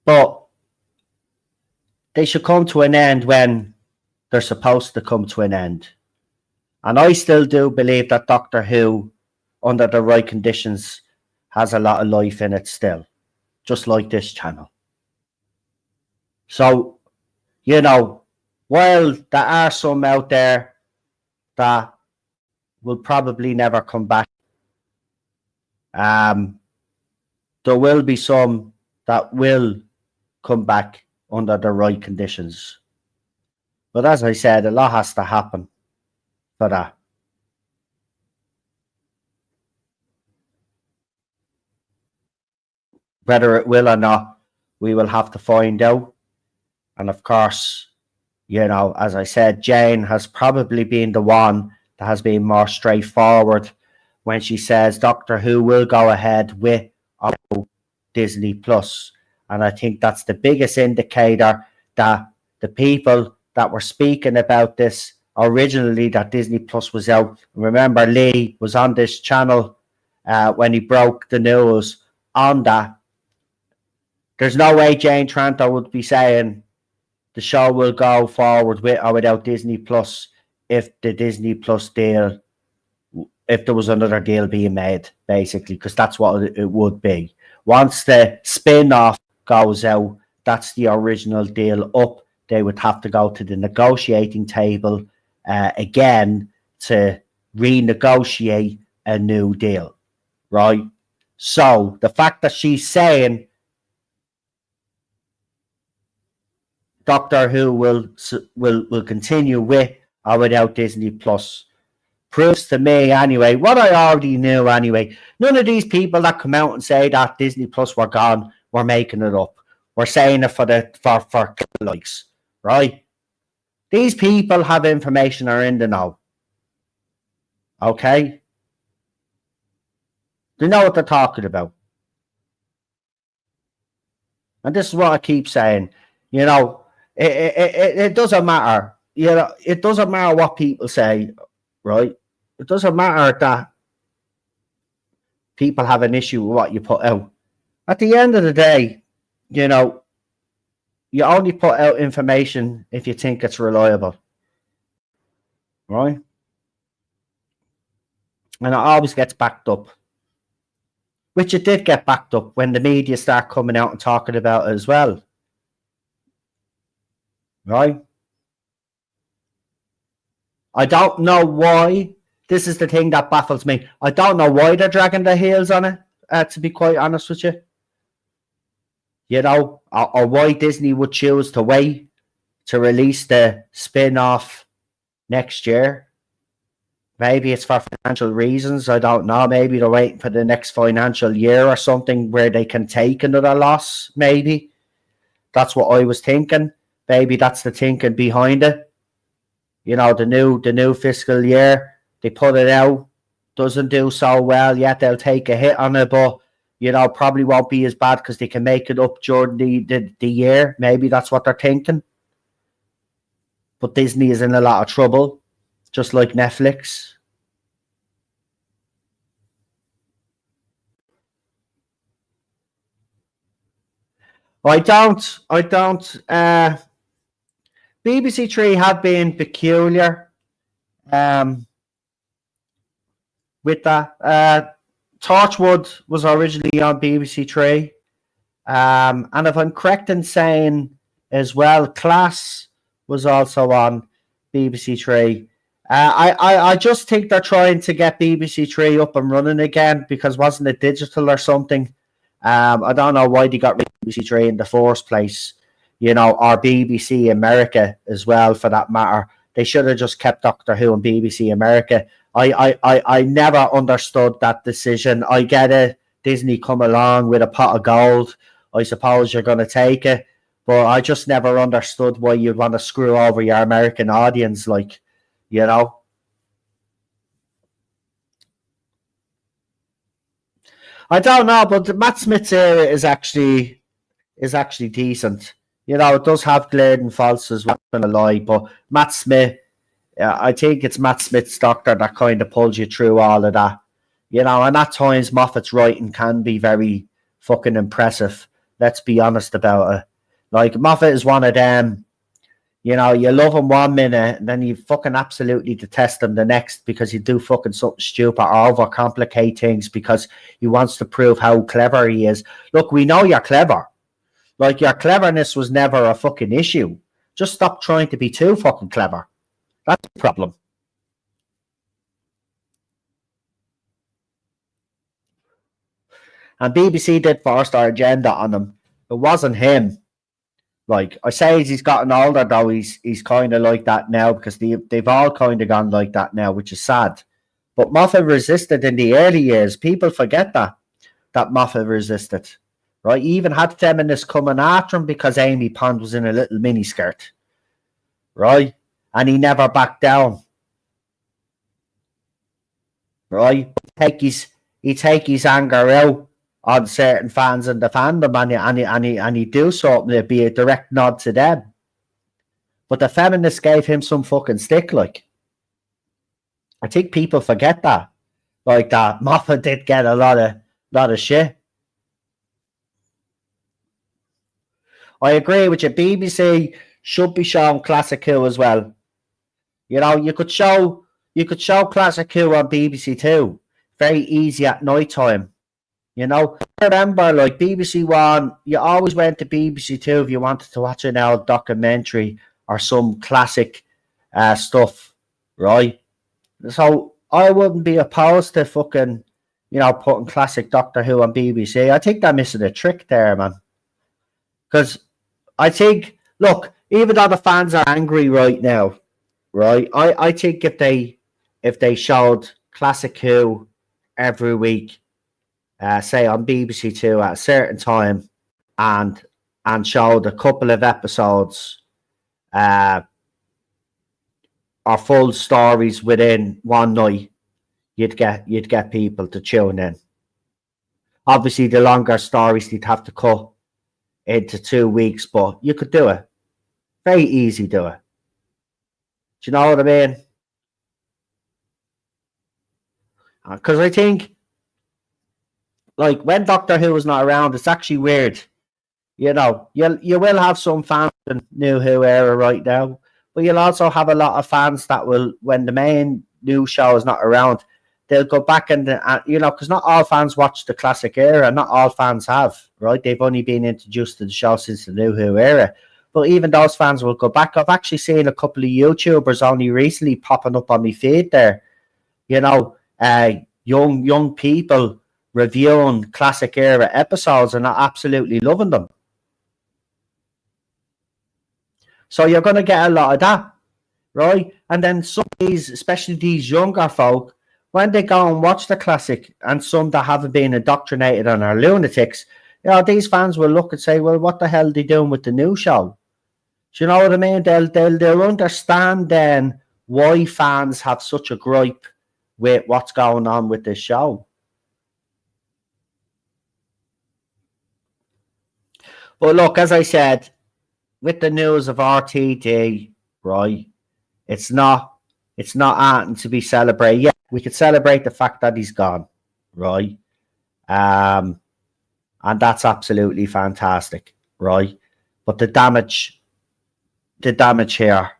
But they should come to an end when they're supposed to come to an end. And I still do believe that Doctor Who, under the right conditions, has a lot of life in it still. Just like this channel. So, while there are some out there that will probably never come back, there will be some that will come back under the right conditions. But as I said, a lot has to happen for that. Whether it will or not, we will have to find out. And of course, as I said, Jane has probably been the one that has been more straightforward when she says Doctor Who will go ahead with Disney Plus. And I think that's the biggest indicator that the people that were speaking about this originally, that Disney Plus was out. Remember, Lee was on this channel when he broke the news on that. There's no way Jane Tranter would be saying the show will go forward with or without Disney Plus if the Disney Plus deal if there was another deal being made, basically, because that's what it would be. Once the spin-off goes out, that's the original deal up. They would have to go to the negotiating table again to renegotiate a new deal, right? So the fact that she's saying Doctor Who will continue with or without Disney Plus proves to me anyway what I already knew anyway. None of these people that come out and say that Disney Plus were gone were making it up. We're saying it for likes, right? These people have information are in the know. Okay? They know what they're talking about. And this is what I keep saying. You know, it doesn't matter. You know, it doesn't matter what people say, right? It doesn't matter that people have an issue with what you put out. At the end of the day, you know, you only put out information if you think it's reliable, right? And it always gets backed up, which it did get backed up when the media start coming out and talking about it as well, right? I don't know why. This is the thing that baffles me. I don't know why they're dragging their heels on it, to be quite honest with you. You know, or why Disney would choose to wait to release the spin-off next year. Maybe it's for financial reasons. I don't know. Maybe they're waiting for the next financial year or something where they can take another loss. Maybe. That's what I was thinking. Maybe that's the thinking behind it. You know, the new fiscal year, they put it out, doesn't do so well yet. They'll take a hit on it, but you know, probably won't be as bad because they can make it up during the year. Maybe that's what they're thinking. But Disney is in a lot of trouble, just like Netflix. I don't. BBC Three have been peculiar with that. Torchwood was originally on BBC Three. And if I'm correct in saying as well, Class was also on BBC Three. I just think they're trying to get BBC Three up and running again because wasn't it digital or something? I don't know why they got rid of BBC Three in the first place, you know, or BBC America as well for that matter. They should have just kept Doctor Who and BBC America. I never understood that decision. I get it. Disney come along with a pot of gold. I suppose you're going to take it. But I just never understood why you'd want to screw over your American audience, like, you know. I don't know, but Matt Smith's era is actually decent. You know, it does have glaring faults as well, not gonna lie, but Matt Smith, I think it's Matt Smith's Doctor that kind of pulls you through all of that. You know, and at times Moffat's writing can be very fucking impressive. Let's be honest about it. Like, Moffat is one of them, you know, you love him 1 minute and then you fucking absolutely detest him the next because he do fucking something stupid or overcomplicate things because he wants to prove how clever he is. Look, we know you're clever. Like, your cleverness was never a fucking issue. Just stop trying to be too fucking clever. That's the problem. And BBC did force their agenda on him. It wasn't him. Like, I say as he's gotten older, though, he's kind of like that now because they've all kind of gone like that now, which is sad. But Moffat resisted in the early years. People forget that Moffat resisted. Right? He even had feminists coming after him because Amy Pond was in a little miniskirt. Right? And he never backed down. Right? He'd take his anger out on certain fans in the fandom and he'd do something, it'd be a direct nod to them. But the feminists gave him some fucking stick, like. I think people forget that. Like, that Moffat did get a lot of shit. I agree with you. BBC should be showing Classic Who as well. You know, you could show You could show Classic Who on BBC Two. Very easy at night time. You know, I remember like BBC One, you always went to BBC Two if you wanted to watch an old documentary or some classic stuff, right? So I wouldn't be opposed to fucking, putting classic Doctor Who on BBC. I think they're missing a trick there, man. Because I think, look, even though the fans are angry right now, right? I think if they showed Classic Who every week, say on BBC Two at a certain time, and showed a couple of episodes, or full stories within one night, you'd get people to tune in. Obviously, the longer stories you'd have to cut into 2 weeks, but you could do it. Very easy do it. Do you know what I mean? Because I think, like, when Doctor Who is not around, it's actually weird. You will have some fans in New Who era right now, but you'll also have a lot of fans that will, when the main new show is not around, they'll go back and because not all fans watch the classic era. Not all fans have, right? They've only been introduced to the show since the New Who era. But even those fans will go back. I've actually seen a couple of YouTubers only recently popping up on my feed there. Young people reviewing classic era episodes and are absolutely loving them. So you're going to get a lot of that, right? And then some of these, especially these younger folk, when they go and watch the classic, and some that haven't been indoctrinated and are lunatics, these fans will look and say, well, what the hell are they doing with the new show? Do you know what I mean? They'll understand then why fans have such a gripe with what's going on with this show. But look, as I said, with the news of RTD, right, it's not anything to be celebrated. Yeah, we could celebrate the fact that he's gone, right? And that's absolutely fantastic, right? But the damage here,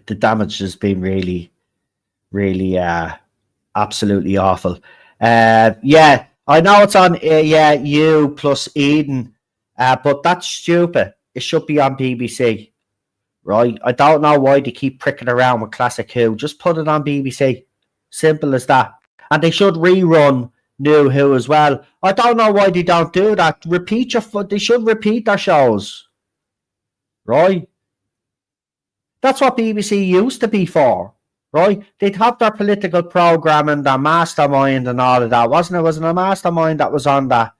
the damage has been really, really absolutely awful. Yeah, I know it's on you plus Eden, but that's stupid. It should be on BBC, right? I don't know why they keep pricking around with Classic Who. Just put it on BBC. Simple as that. And they should rerun New Who as well. I don't know why they don't do that. They should repeat their shows, right? That's what BBC used to be for, right? They'd have their political programming, their Mastermind and all of that. Wasn't a Mastermind that was on that,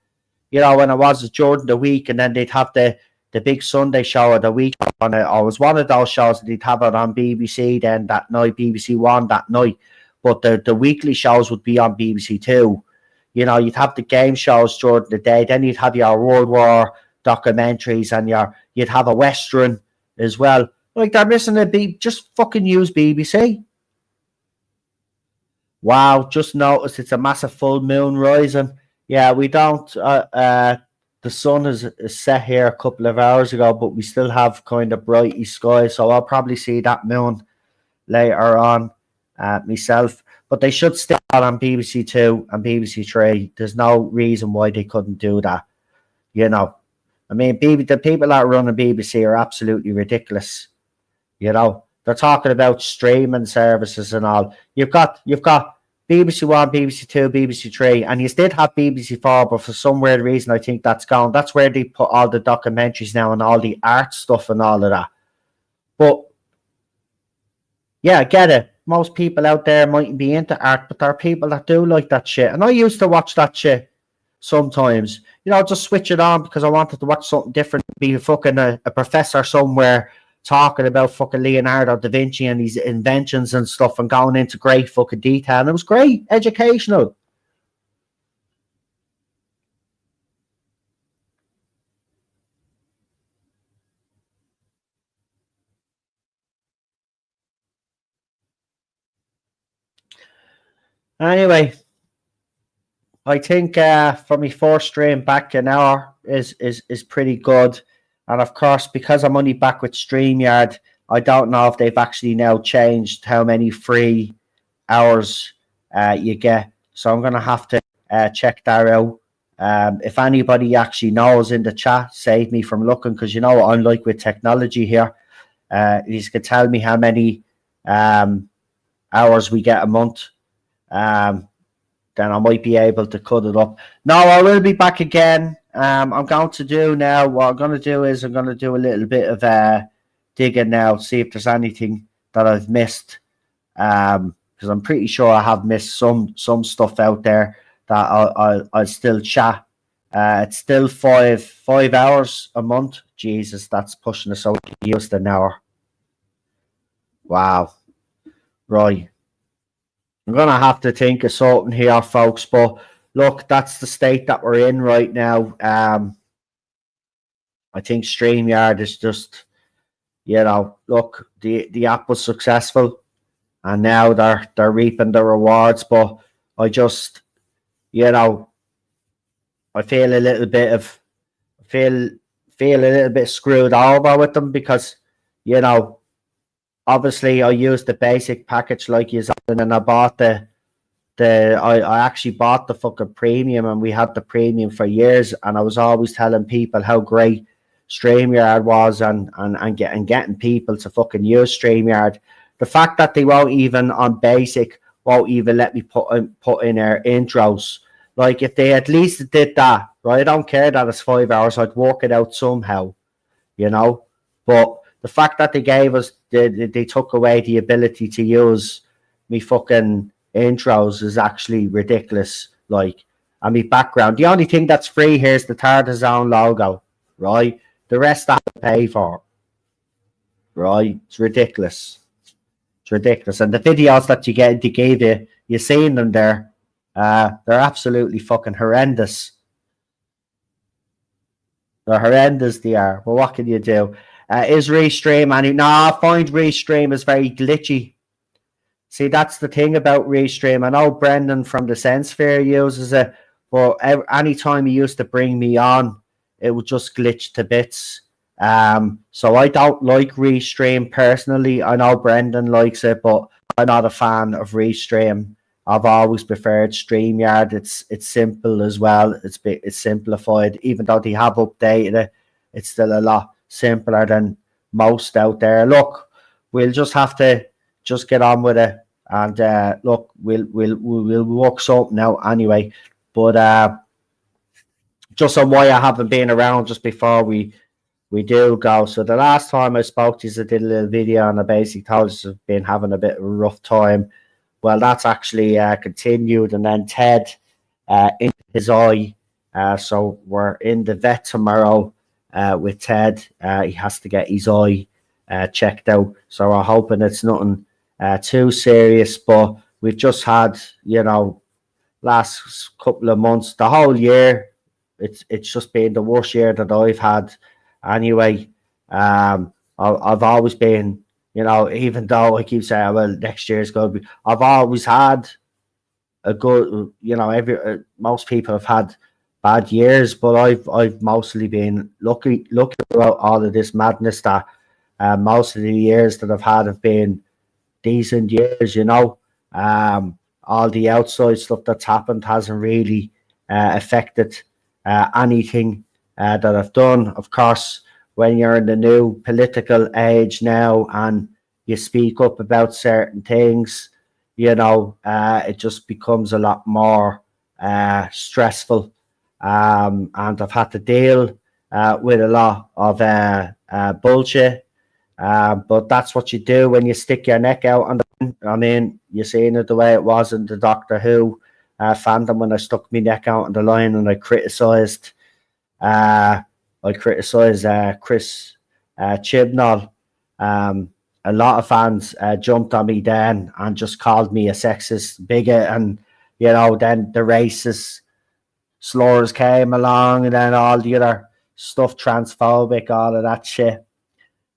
when it was during the week, and then they'd have the big Sunday show of the week on it. Or it was one of those shows that they'd have it on BBC then that night, BBC One that night. But the weekly shows would be on BBC Two. You'd have the game shows during the day. Then you'd have your World War documentaries, and you'd have a Western as well. Like, they're missing a beat. Just fucking use BBC. Wow, just noticed it's a massive full moon rising. Yeah, we don't. The sun is set here a couple of hours ago, but we still have kind of brighty sky. So I'll probably see that moon later on myself. But they should stay on BBC Two and BBC Three. There's no reason why they couldn't do that. I mean, the people that run the BBC are absolutely ridiculous. They're talking about streaming services and all. You've got BBC One, BBC Two, BBC Three, and you did have BBC Four, but for some weird reason, I think that's gone. That's where they put all the documentaries now and all the art stuff and all of that. But yeah, I get it. Most people out there mightn't be into art, but there are people that do like that shit. And I used to watch that shit sometimes. Just switch it on because I wanted to watch something different. Be a professor somewhere talking about fucking Leonardo da Vinci and his inventions and stuff and going into great fucking detail. And it was great, educational. Anyway, I think for me first stream back an hour is pretty good. And of course, because I'm only back with StreamYard, I don't know if they've actually now changed how many free hours you get. So I'm going to have to check that out. If anybody actually knows in the chat, save me from looking, because you know what I'm like with technology here. You could tell me how many hours we get a month. Then I might be able to cut it up. No, I will be back again. I'm going to do now. What I'm going to do is I'm going to do a little bit of digging now, see if there's anything that I've missed. Because I'm pretty sure I have missed some stuff out there that I'll still chat. It's still five hours a month. Jesus, that's pushing us out just an hour. Wow. Right. I'm going to have to think of something here, folks. But look, that's the state that we're in right now. I think StreamYard is just, look, the app was successful, and now they're reaping the rewards. But I just, I feel a little bit screwed over with them, because, obviously I used the basic package like you said, and I bought I actually bought the fucking premium, and we had the premium for years, and I was always telling people how great StreamYard was, and getting people to fucking use StreamYard. The fact that they won't even on basic won't even let me put in our intros. Like, if they at least did that, right? I don't care that it's 5 hours, I'd work it out somehow, but the fact that they gave us, they took away the ability to use me fucking intros is actually ridiculous. Like, and me background. The only thing that's free here is the Tarzan logo, right? The rest I have to pay for, right? It's ridiculous. It's ridiculous. And the videos that they gave you, you're seeing them there. They're absolutely fucking horrendous. They're horrendous, they are. Well, what can you do? Is Restream I find Restream is very glitchy. See, that's the thing about Restream. I know Brendan from the Sensesphere uses it, but anytime he used to bring me on, it would just glitch to bits. So I don't like Restream personally. I know Brendan likes it, but I'm not a fan of Restream. I've always preferred StreamYard. It's simple as well. It's simplified. Even though they have updated it, it's still a lot simpler than most out there. Look, we'll just have to just get on with it, and look, we'll work something out anyway. But just on why I haven't been around just before we do go. So the last time I spoke to you, I did a little video, and I basically told you I've been having a bit of a rough time. Well, that's actually continued, and then Ted in his eye. So we're in the vet tomorrow with Ted. He has to get his eye checked out. So we're hoping it's nothing too serious. But we've just had, last couple of months, the whole year, it's just been the worst year that I've had. Anyway, I've always been, even though I keep saying, well, next year's going to be, I've always had a good, most people have had bad years, but I've mostly been lucky throughout all of this madness, that most of the years that I've had have been decent years, all the outside stuff that's happened hasn't really affected anything that I've done. Of course, when you're in the new political age now and you speak up about certain things, it just becomes a lot more stressful. And I've had to deal with a lot of bullshit. But that's what you do when you stick your neck out on you're seeing it the way it was in the Doctor Who fandom, when I stuck my neck out on the line and I criticised Chris Chibnall. A lot of fans jumped on me then and just called me a sexist bigot, and then the racist slurs came along, and then all the other stuff, transphobic, all of that shit.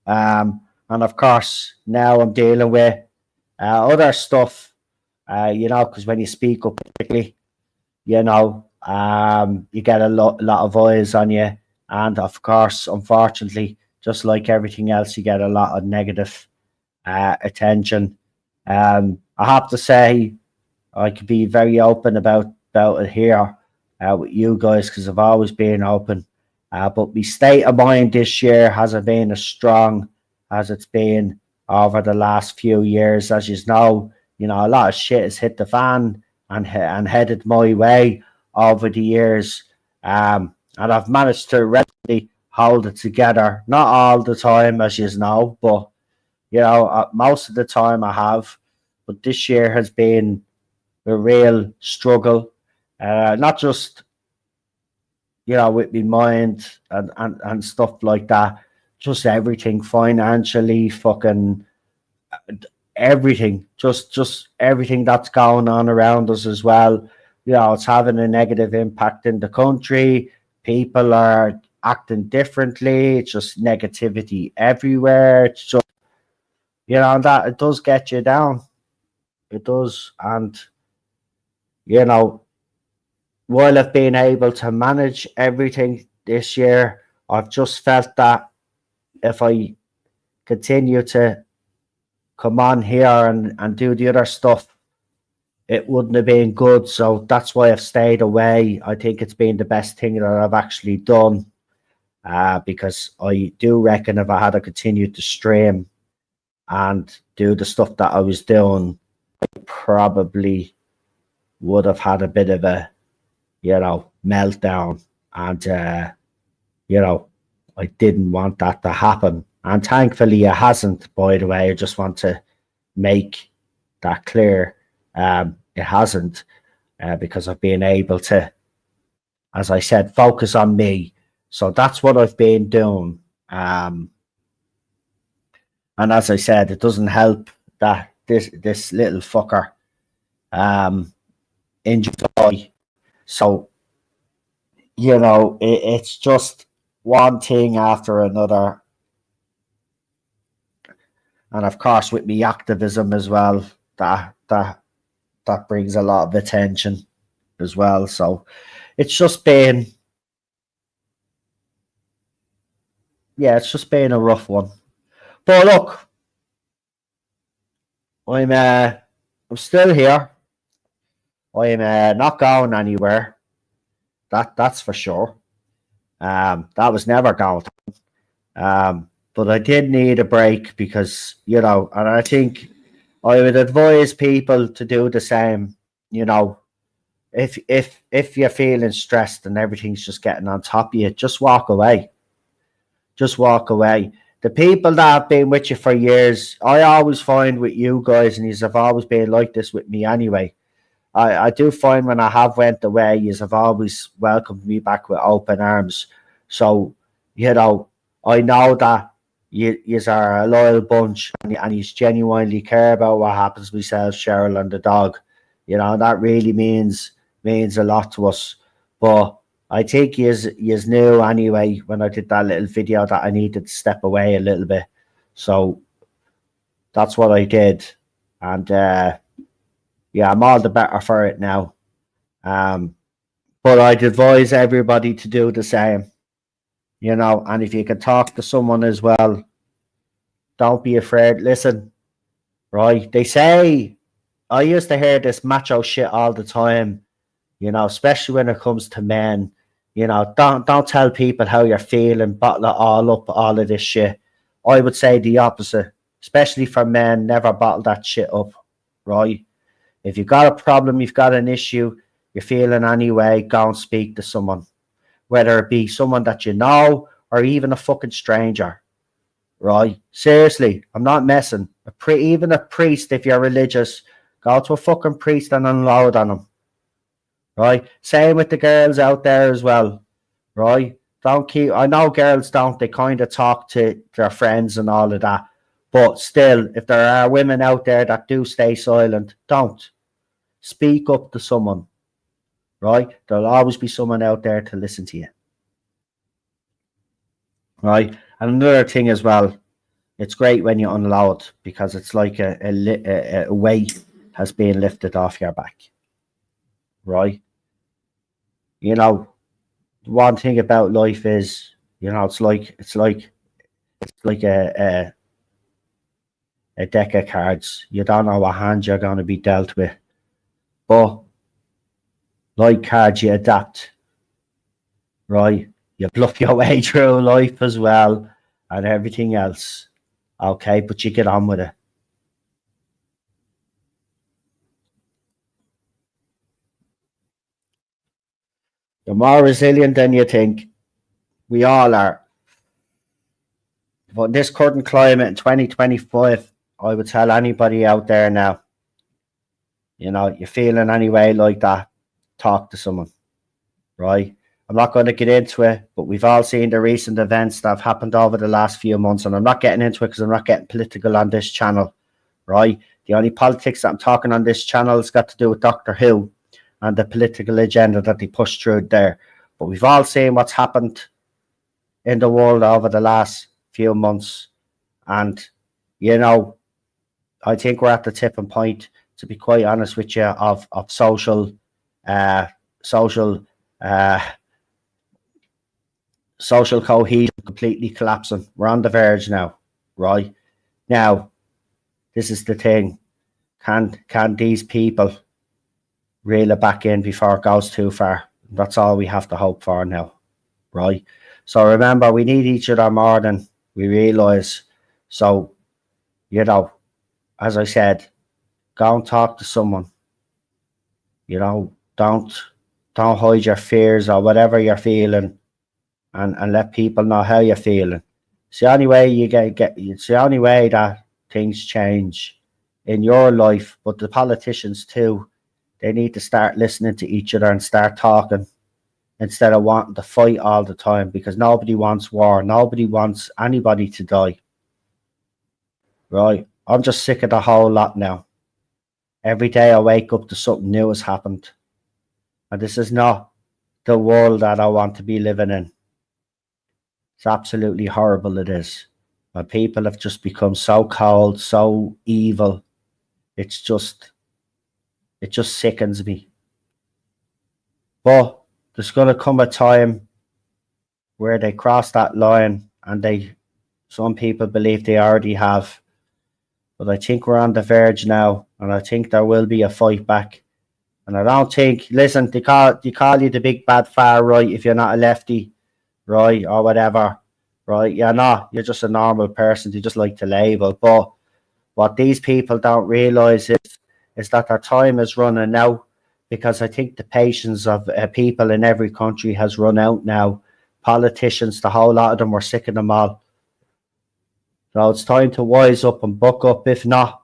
And of course now I'm dealing with other stuff, because when you speak up publicly, you get a lot of eyes on you. And of course, unfortunately, just like everything else, you get a lot of negative attention. I have to say, I could be very open about it here with you guys because I've always been open. But my state of mind this year hasn't been as strong as it's been over the last few years. As you know, a lot of shit has hit the fan and headed my way over the years. And I've managed to relatively hold it together. Not all the time, as you know, but you know, most of the time I have. But this year has been a real struggle. Not just, you know, with my mind and stuff like that, just everything financially, fucking everything, just everything that's going on around us as well. You know, it's having a negative impact in the country. People are acting differently. It's just negativity everywhere. It's just, you know, that it does get you down. It does. And, you know, while I've been able to manage everything this year, I've just felt that if I continue to come on here and do the other stuff, it wouldn't have been good. So that's why I've stayed away. I think it's been the best thing that I've actually done because I do reckon if I had continued to stream and do the stuff that I was doing, I probably would have had a bit of a, you know, meltdown. And, you know, I didn't want that to happen. And thankfully it hasn't, by the way. I just want to make that clear. It hasn't because I've been able to, as I said, focus on me. So that's what I've been doing. And as I said, it doesn't help that this little fucker enjoy. So, you know, it's just one thing after another. And of course, with me activism as well, that brings a lot of attention as well. So it's just been, yeah, it's just been a rough one. But look, I'm still here. I'm not going anywhere. That's for sure. That was never going to. But I did need a break because, you know, and I think I would advise people to do the same. You know, if you're feeling stressed and everything's just getting on top of you, just walk away. Just walk away. The people that have been with you for years, I always find with you guys, and you have always been like this with me anyway. I do find when I have went away, you have always welcomed me back with open arms. So, you know, I know that you are a loyal bunch and you genuinely care about what happens to myself, Cheryl, and the dog. You know, that really means a lot to us. But I think you knew anyway when I did that little video that I needed to step away a little bit. So that's what I did. And yeah, I'm all the better for it now. But I'd advise everybody to do the same. You know, and if you can talk to someone as well, don't be afraid. Listen, right? They say, I used to hear this macho shit all the time, you know, especially when it comes to men. You know, don't tell people how you're feeling, bottle it all up, all of this shit. I would say the opposite, especially for men, never bottle that shit up, right? If you've got a problem, you've got an issue, you're feeling anyway, go and speak to someone. Whether it be someone that you know or even a fucking stranger, right? Seriously, I'm not messing. Even a priest, if you're religious, go to a fucking priest and unload on him, right? Same with the girls out there as well, right? Don't keep. I know girls don't. They kind of talk to their friends and all of that, but still, if there are women out there that do stay silent, don't speak up to someone. Right? There'll always be someone out there to listen to you. Right? And another thing as well, it's great when you unload because it's like a weight has been lifted off your back. Right? You know, one thing about life is, you know, it's like It's like a deck of cards. You don't know what hand you're going to be dealt with. But like cards, you adapt, right? You bluff your way through life as well and everything else. Okay, but you get on with it. You're more resilient than you think. We all are. But in this current climate in 2025, I would tell anybody out there now, you're feeling any way like that, talk to someone, right? I'm not going to get into it, but we've all seen the recent events that have happened over the last few months, and I'm not getting into it because I'm not getting political on this channel, right? The only politics that I'm talking on this channel has got to do with Doctor Who and the political agenda that they push through there. But we've all seen what's happened in the world over the last few months, and I think we're at the tipping point, to be quite honest with you, of social cohesion completely collapsing. We're on the verge now, right? Now, this is the thing. Can these people reel it back in before it goes too far? That's all we have to hope for now, right? So remember, we need each other more than we realise. So, as I said, go and talk to someone. Don't hide your fears or whatever you're feeling, and let people know how you're feeling. It's the only way it's the only way that things change in your life. But the politicians too, they need to start listening to each other and start talking instead of wanting to fight all the time, because nobody wants war. Nobody wants anybody to die. Right? I'm just sick of the whole lot now. Every day I wake up to something new has happened. And this is not the world that I want to be living in. It's absolutely horrible, it is. And people have just become so cold, so evil. It just sickens me. But there's going to come a time where they cross that line, and some people believe they already have. But I think we're on the verge now, and I think there will be a fight back. And I don't think, listen, they call you the big bad far right if you're not a lefty, right, or whatever, right? You're not. You're just a normal person. They just like to label. But what these people don't realise is that their time is running out, because I think the patience of people in every country has run out now. Politicians, the whole lot of them, were sick of them all. So it's time to wise up and buck up. If not,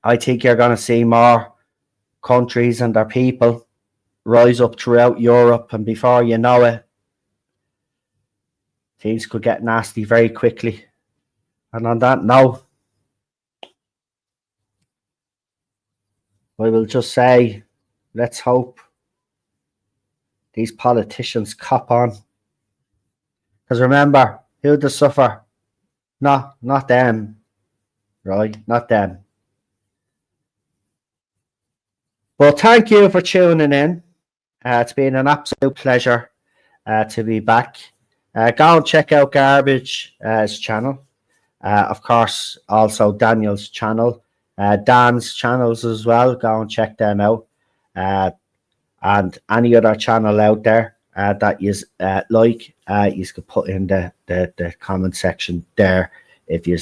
I think you're going to see more countries and their people rise up throughout Europe, and before you know it, things could get nasty very quickly. And on that note, I will just say, let's hope these politicians cop on. Because remember, who does suffer? Not them, right? Not them. Well, thank you for tuning in. It's been an absolute pleasure to be back. Go and check out Garbage's channel. Of course, also Daniel's channel. Dan's channels as well. Go and check them out. And any other channel out there that you you could put in the comment section there. If you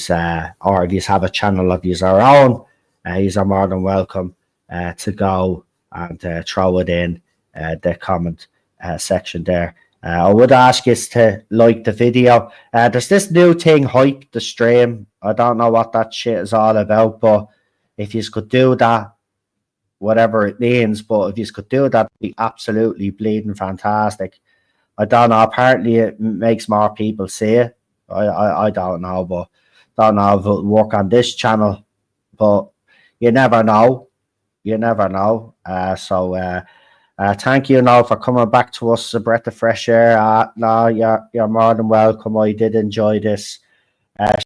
or if you have a channel of your own, you are more than welcome to go and throw it in the comment section there. I would ask you to like the video. There's this new thing, hype the stream. I don't know what that shit is all about, but if you could do that, whatever it means, but if you could do that, it'd be absolutely bleeding fantastic. I don't know. Apparently, it makes more people see it. I don't know, but don't know if it'll work on this channel. But you never know. You never know. Thank you now for coming back to us, a breath of fresh air. No, you're more than welcome. I did enjoy this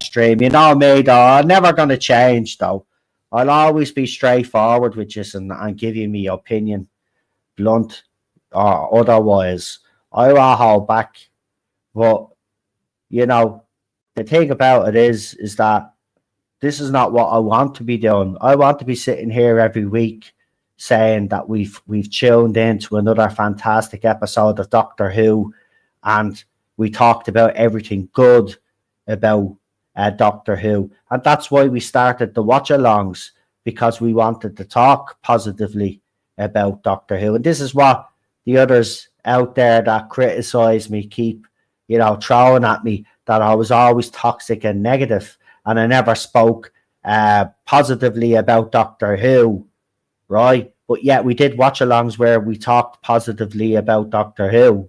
stream. You know me, though. I'm never going to change, though. I'll always be straightforward with you and give you my opinion, blunt or otherwise. I will hold back, but you know, the thing about it is that this is not what I want to be doing. I want to be sitting here every week saying that we've tuned into another fantastic episode of Doctor Who, and we talked about everything good about Doctor Who, and that's why we started the watch-alongs, because we wanted to talk positively about Doctor Who. And this is what the others out there that criticize me keep, throwing at me, that I was always toxic and negative, and I never spoke positively about Doctor Who, right? But yet we did watch-alongs where we talked positively about Doctor Who.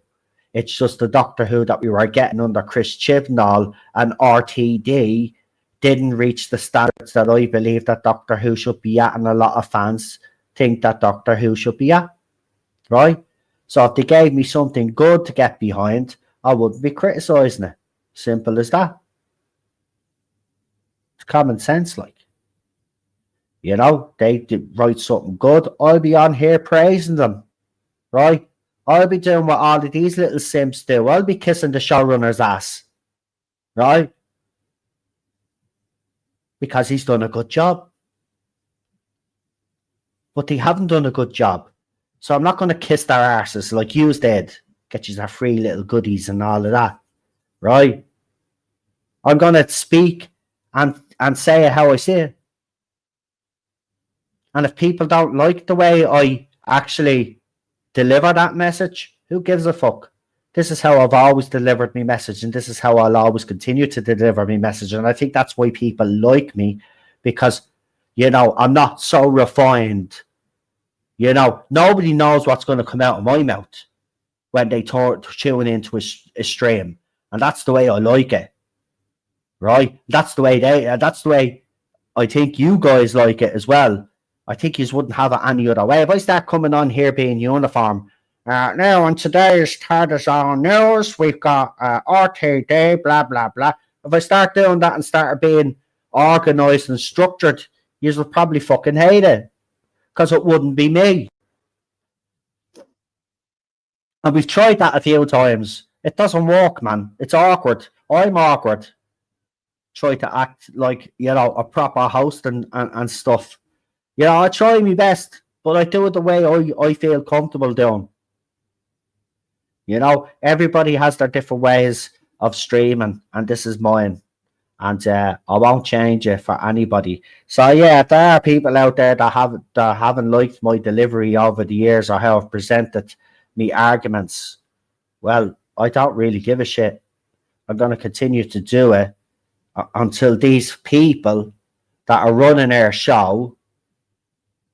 It's just the Doctor Who that we were getting under Chris Chibnall and RTD didn't reach the standards that I believe that Doctor Who should be at, and a lot of fans think that Doctor Who should be at, right? So if they gave me something good to get behind, I wouldn't be criticising it. Simple as that. It's common sense, like. They write something good, I'll be on here praising them, right? I'll be doing what all of these little simps do. I'll be kissing the showrunner's ass, right? Because he's done a good job. But they haven't done a good job. So I'm not going to kiss their arses like you did. Get you their free little goodies and all of that, right? I'm going to speak and say it how I see it. And if people don't like the way I actually deliver that message, who gives a fuck? This is how I've always delivered my message, and this is how I'll always continue to deliver my message. And I think that's why people like me, because, I'm not so refined. Nobody knows what's going to come out of my mouth when they tune into a stream. And that's the way I like it, right? That's the way I think you guys like it as well. I think you wouldn't have it any other way. If I start coming on here being uniform, now on today's Tarzan News, we've got RTD, blah, blah, blah. If I start doing that and start being organised and structured, you will probably fucking hate it, because it wouldn't be me. And we've tried that a few times. It doesn't work, man. It's awkward. I'm awkward. Try to act like, a proper host and stuff. I try my best, but I do it the way I feel comfortable doing. Everybody has their different ways of streaming, and this is mine. And I won't change it for anybody. So yeah, if there are people out there that haven't liked my delivery over the years, or how I've presented me arguments, well, I don't really give a shit. I'm going to continue to do it until these people that are running our show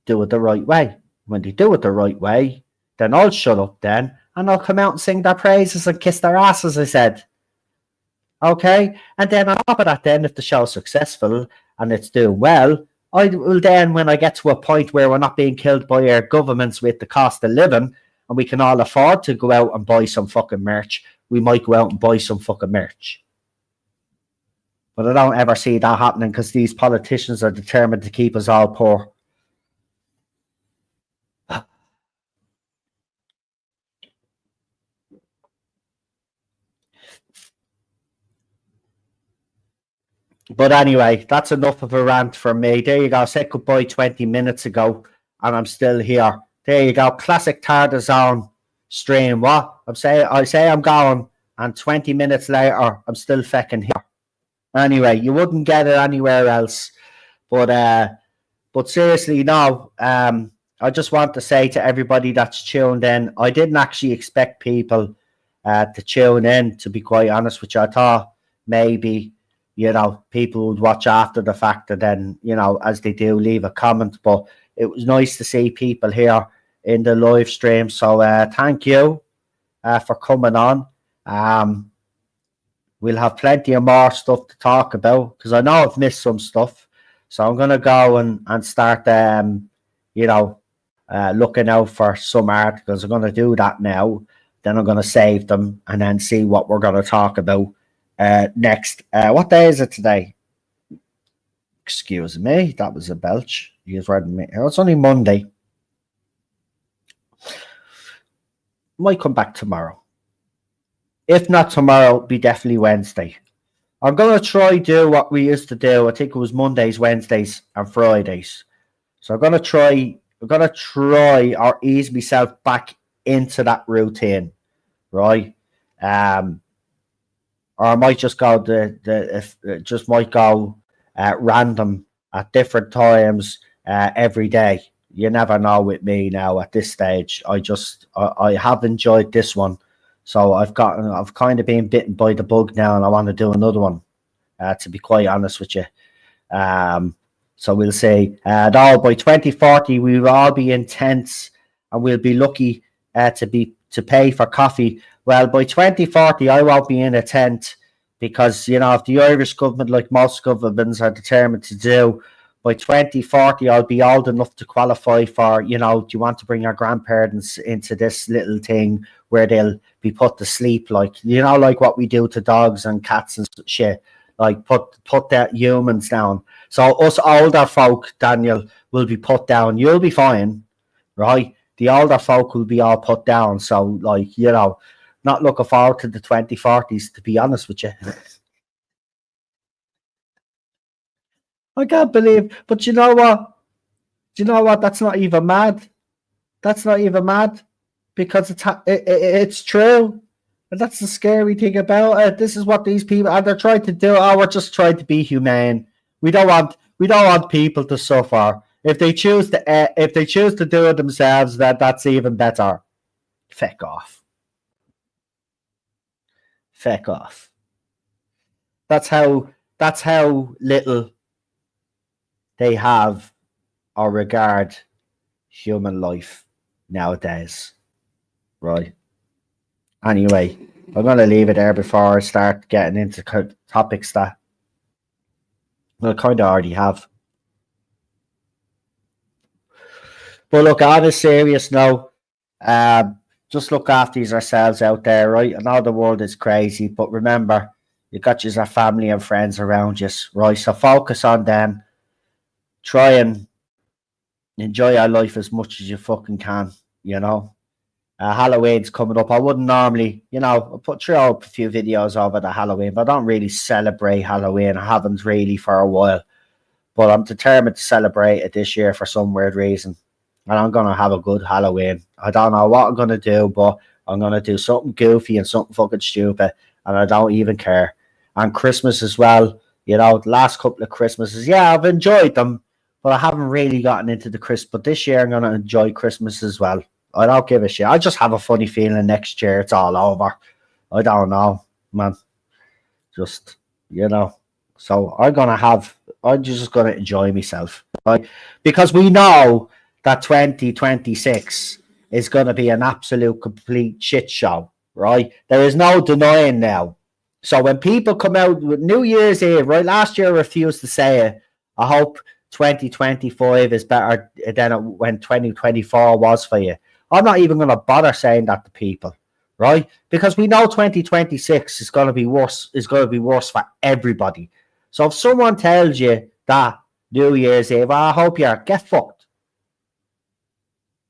do it the right way. When they do it the right way, then I'll shut up then, and I'll come out and sing their praises and kiss their ass, as I said. Okay? And then on top of that, then, if the show's successful and it's doing well, I will then, when I get to a point where we're not being killed by our governments with the cost of living, and we can all afford to go out and buy some fucking merch, we might go out and buy some fucking merch. But I don't ever see that happening, because these politicians are determined to keep us all poor. But anyway, that's enough of a rant from me. There you go. I said goodbye 20 minutes ago, and I'm still here. There you go. Classic Tarzan stream. What? I say I'm going, and 20 minutes later, I'm still fecking here. Anyway, you wouldn't get it anywhere else. But seriously, no. I just want to say to everybody that's tuned in, I didn't actually expect people to tune in, to be quite honest with you. I thought maybe, people would watch after the fact, and then, as they do, leave a comment. But it was nice to see people here in the live stream. So thank you for coming on. We'll have plenty of more stuff to talk about, because I know I've missed some stuff. So I'm going to go and start, looking out for some articles. I'm going to do that now. Then I'm going to save them and then see what we're going to talk about next. What day is it today? Excuse me, that was a belch. It's only Monday. Might come back tomorrow. If not tomorrow, it'll be definitely Wednesday. I'm gonna try do what we used to do. I think it was Mondays, Wednesdays, and Fridays. So I'm gonna try. I'm gonna try or ease myself back into that routine, right? Or I might just go just might go random at different times every day. You never know with me now at this stage. I have enjoyed this one, so I've kind of been bitten by the bug now, and I want to do another one. To be quite honest with you, so we'll say no, by 2040 we will all be in tents, and we'll be lucky to pay for coffee. Well, by 2040 I won't be in a tent, because if the Irish government, like most governments, are determined to do, by 2040 I'll be old enough to qualify for, do you want to bring your grandparents into this little thing where they'll be put to sleep, like like what we do to dogs and cats and shit, like put their humans down. So us older folk, Daniel, will be put down. You'll be fine, right? The older folk will be all put down. So, like, not looking forward to the 2040s, to be honest with you. I can't believe, but you know what? Do you know what? That's not even mad. That's not even mad, because it's true. And that's the scary thing about it. This is what these people are. They're trying to do. Oh, we're just trying to be humane. We don't want people to suffer. If they choose to do it themselves, that's even better. Feck off. Feck off. That's how little they have or regard human life nowadays. Right. Anyway, I'm going to leave it there before I start getting into topics that I kind of already have. But look, on a serious note, just look after yourselves out there, right? I know the world is crazy, but remember, you got your family and friends around you, right? So focus on them. Try and enjoy your life as much as you fucking can, Halloween's coming up. I wouldn't normally, I throw up a few videos over the Halloween, but I don't really celebrate Halloween. I haven't really for a while. But I'm determined to celebrate it this year for some weird reason. And I'm going to have a good Halloween. I don't know what I'm going to do, but I'm going to do something goofy and something fucking stupid. And I don't even care. And Christmas as well. The last couple of Christmases, yeah, I've enjoyed them, but I haven't really gotten into the Christmas. But this year I'm going to enjoy Christmas as well. I don't give a shit. I just have a funny feeling next year it's all over. I don't know, man. Just, So I'm just going to enjoy myself. Right? Because we know that 2026 is going to be an absolute complete shit show, right? There is no denying now. So when people come out with New Year's Eve, right? Last year I refused to say it. I hope 2025 is better than when 2024 was for you. I'm not even going to bother saying that to people, right? Because we know 2026 is going to be worse. Is going to be worse for everybody. So if someone tells you that New Year's Eve, I hope you're get fucked.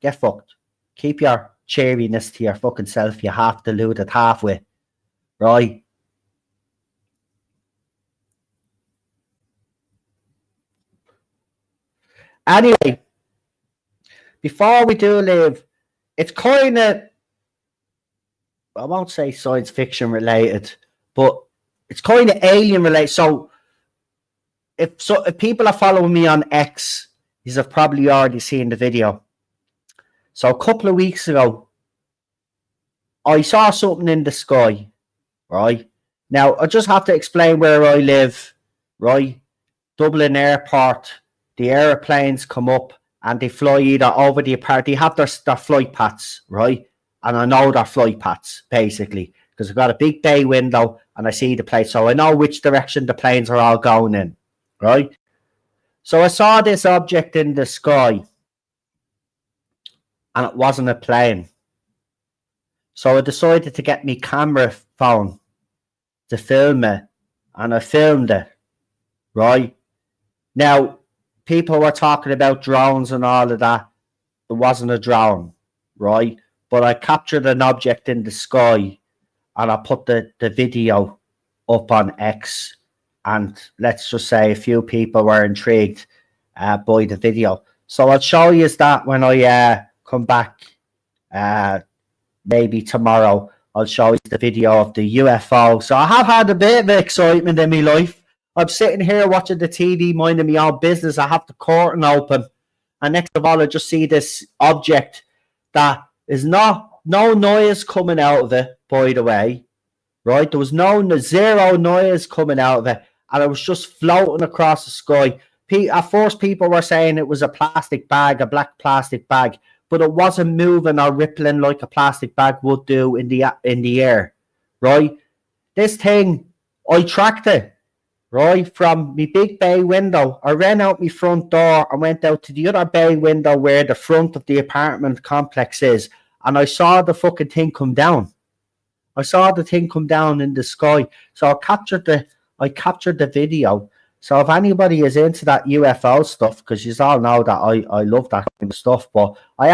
Get fucked. Keep your cheeriness to your fucking self. You have to lose it halfway, right? Anyway, before we do leave, it's kind of, I won't say science fiction related, but it's kind of alien related. So if people are following me on X, you have probably already seen the video. So a couple of weeks ago, I saw something in the sky, right? Now, I just have to explain where I live, right? Dublin Airport, the aeroplanes come up and they fly either over the apart. They have their flight paths, right? And I know their flight paths, basically, because I've got a big bay window and I see the plane. So I know which direction the planes are all going in, right? So I saw this object in the sky and it wasn't a plane. So I decided to get my camera phone to film it, and I filmed it, right? Now, people were talking about drones and all of that. It wasn't a drone, right? But I captured an object in the sky, and I put the video up on X, and let's just say a few people were intrigued by the video. So I'll show you that when I come back, maybe tomorrow. I'll show you the video of the UFO. So I have had a bit of excitement in my life. I'm sitting here watching the TV, minding my own business. I have the curtain open, and next of all, I just see this object that is no noise coming out of it, by the way, right? There was zero noise coming out of it, and it was just floating across the sky. At first, people were saying it was a plastic bag, a black plastic bag, but it wasn't moving or rippling like a plastic bag would do in the air, right? This thing, I tracked it, right, from my big bay window. I ran out my front door and went out to the other bay window where the front of the apartment complex is, and I saw the fucking thing come down. I saw the thing come down in the sky. So I captured the video. So if anybody is into that UFO stuff, because you all know that I love that kind of stuff, but I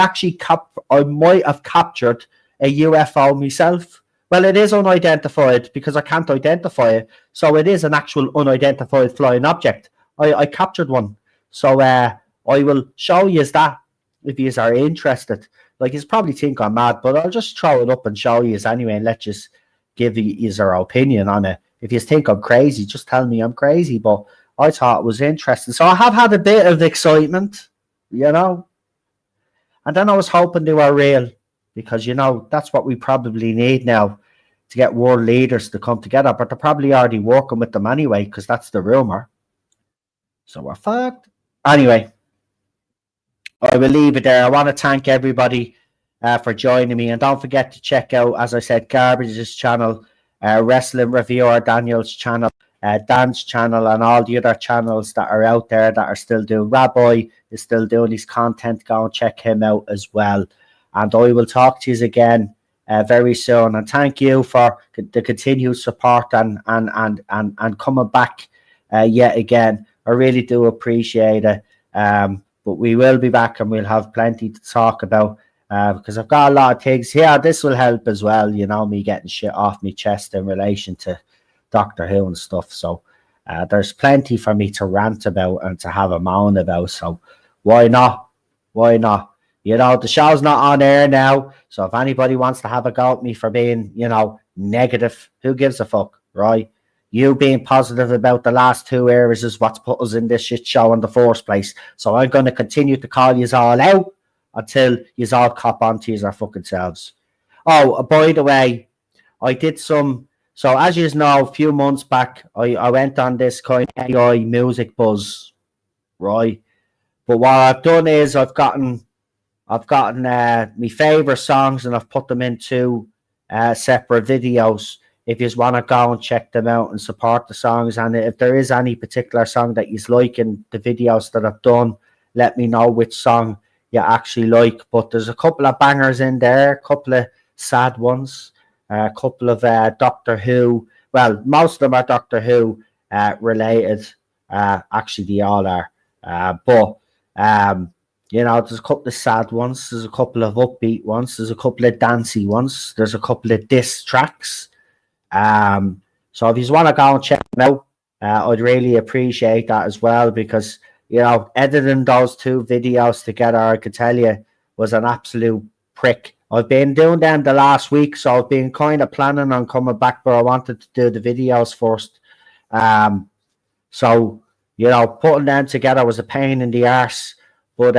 might have captured a UFO myself. Well, it is unidentified because I can't identify it. So it is an actual unidentified flying object. I captured one. So I will show you that if you are interested. Like, you probably think I'm mad, but I'll just throw it up and show you anyway, and let you give you your opinion on it. If you think I'm crazy, just tell me I'm crazy. But I thought it was interesting. So I have had a bit of excitement, you know. And then I was hoping they were real, because, you know, that's what we probably need now to get world leaders to come together. But they're probably already working with them anyway, because that's the rumor. So we're fucked. Anyway, I will leave it there. I want to thank everybody for joining me. And don't forget to check out, as I said, Garbage's channel, Wrestling Reviewer Daniel's channel, Dan's channel, and all the other channels that are out there that are still doing. Rabbi is still doing his content. Go and check him out as well. And I will talk to you again very soon. And thank you for the continued support and coming back yet again. I really do appreciate it. But we will be back, and we'll have plenty to talk about, because I've got a lot of things here. This will help as well, you know, me getting shit off my chest in relation to Doctor Who and stuff. So there's plenty for me to rant about and to have a moan about. So why not? Why not? You know, the show's not on air now. So if anybody wants to have a go at me for being, you know, negative, who gives a fuck, right? You being positive about the last 2 eras is what's put us in this shit show in the first place. So I'm going to continue to call you all out until you all cop on to your fucking selves. Oh, by the way, I did some... So as you know, a few months back, I went on this kind of AI music buzz, right? But what I've done is I've gotten my favourite songs, and I've put them into separate videos. If you just want to go and check them out and support the songs, and if there is any particular song that you like in the videos that I've done, let me know which song you actually like. But there's a couple of bangers in there, a couple of sad ones, a couple of Doctor Who. Well, most of them are Doctor Who related. Actually, they all are. But you know, there's a couple of sad ones. There's a couple of upbeat ones. There's a couple of dancey ones. There's a couple of diss tracks. So if you want to go and check them out, I'd really appreciate that as well, because, you know, editing those 2 videos together, I could tell you, was an absolute prick. I've been doing them the last week, so I've been kind of planning on coming back, but I wanted to do the videos first. So, you know, putting them together was a pain in the arse. But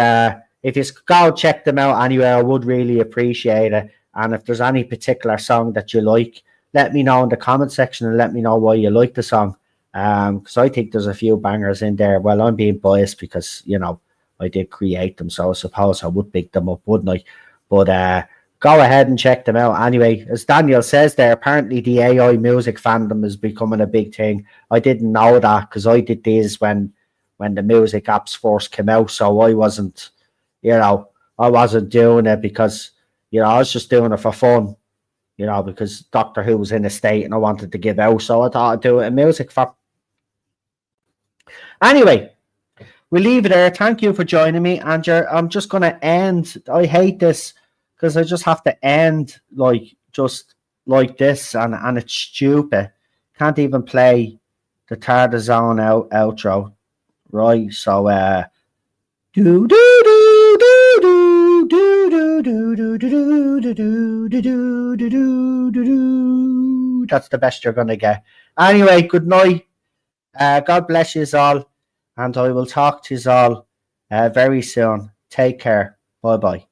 if you go check them out anyway, I would really appreciate it. And if there's any particular song that you like, let me know in the comment section, and let me know why you like the song. Because I think there's a few bangers in there. Well, I'm being biased because, you know, I did create them, so I suppose I would pick them up, wouldn't I? But go ahead and check them out. Anyway, as Daniel says there, apparently the AI music fandom is becoming a big thing. I didn't know that, because I did these when the music apps first came out, so I wasn't, you know, I wasn't doing it because, you know, I was just doing it for fun. You know, because Doctor Who was in a state and I wanted to give out, so I thought I'd do it in music for. Anyway, we'll leave it there. Thank you for joining me, and I'm just going to end. I hate this because I just have to end, like, just like this, and it's stupid. Can't even play the Tarzan outro, right? So do do do do do do do do do do do do do do do do. That's the best you're gonna get. Anyway, good night. God bless you all, and I will talk to you all very soon. Take care. Bye bye.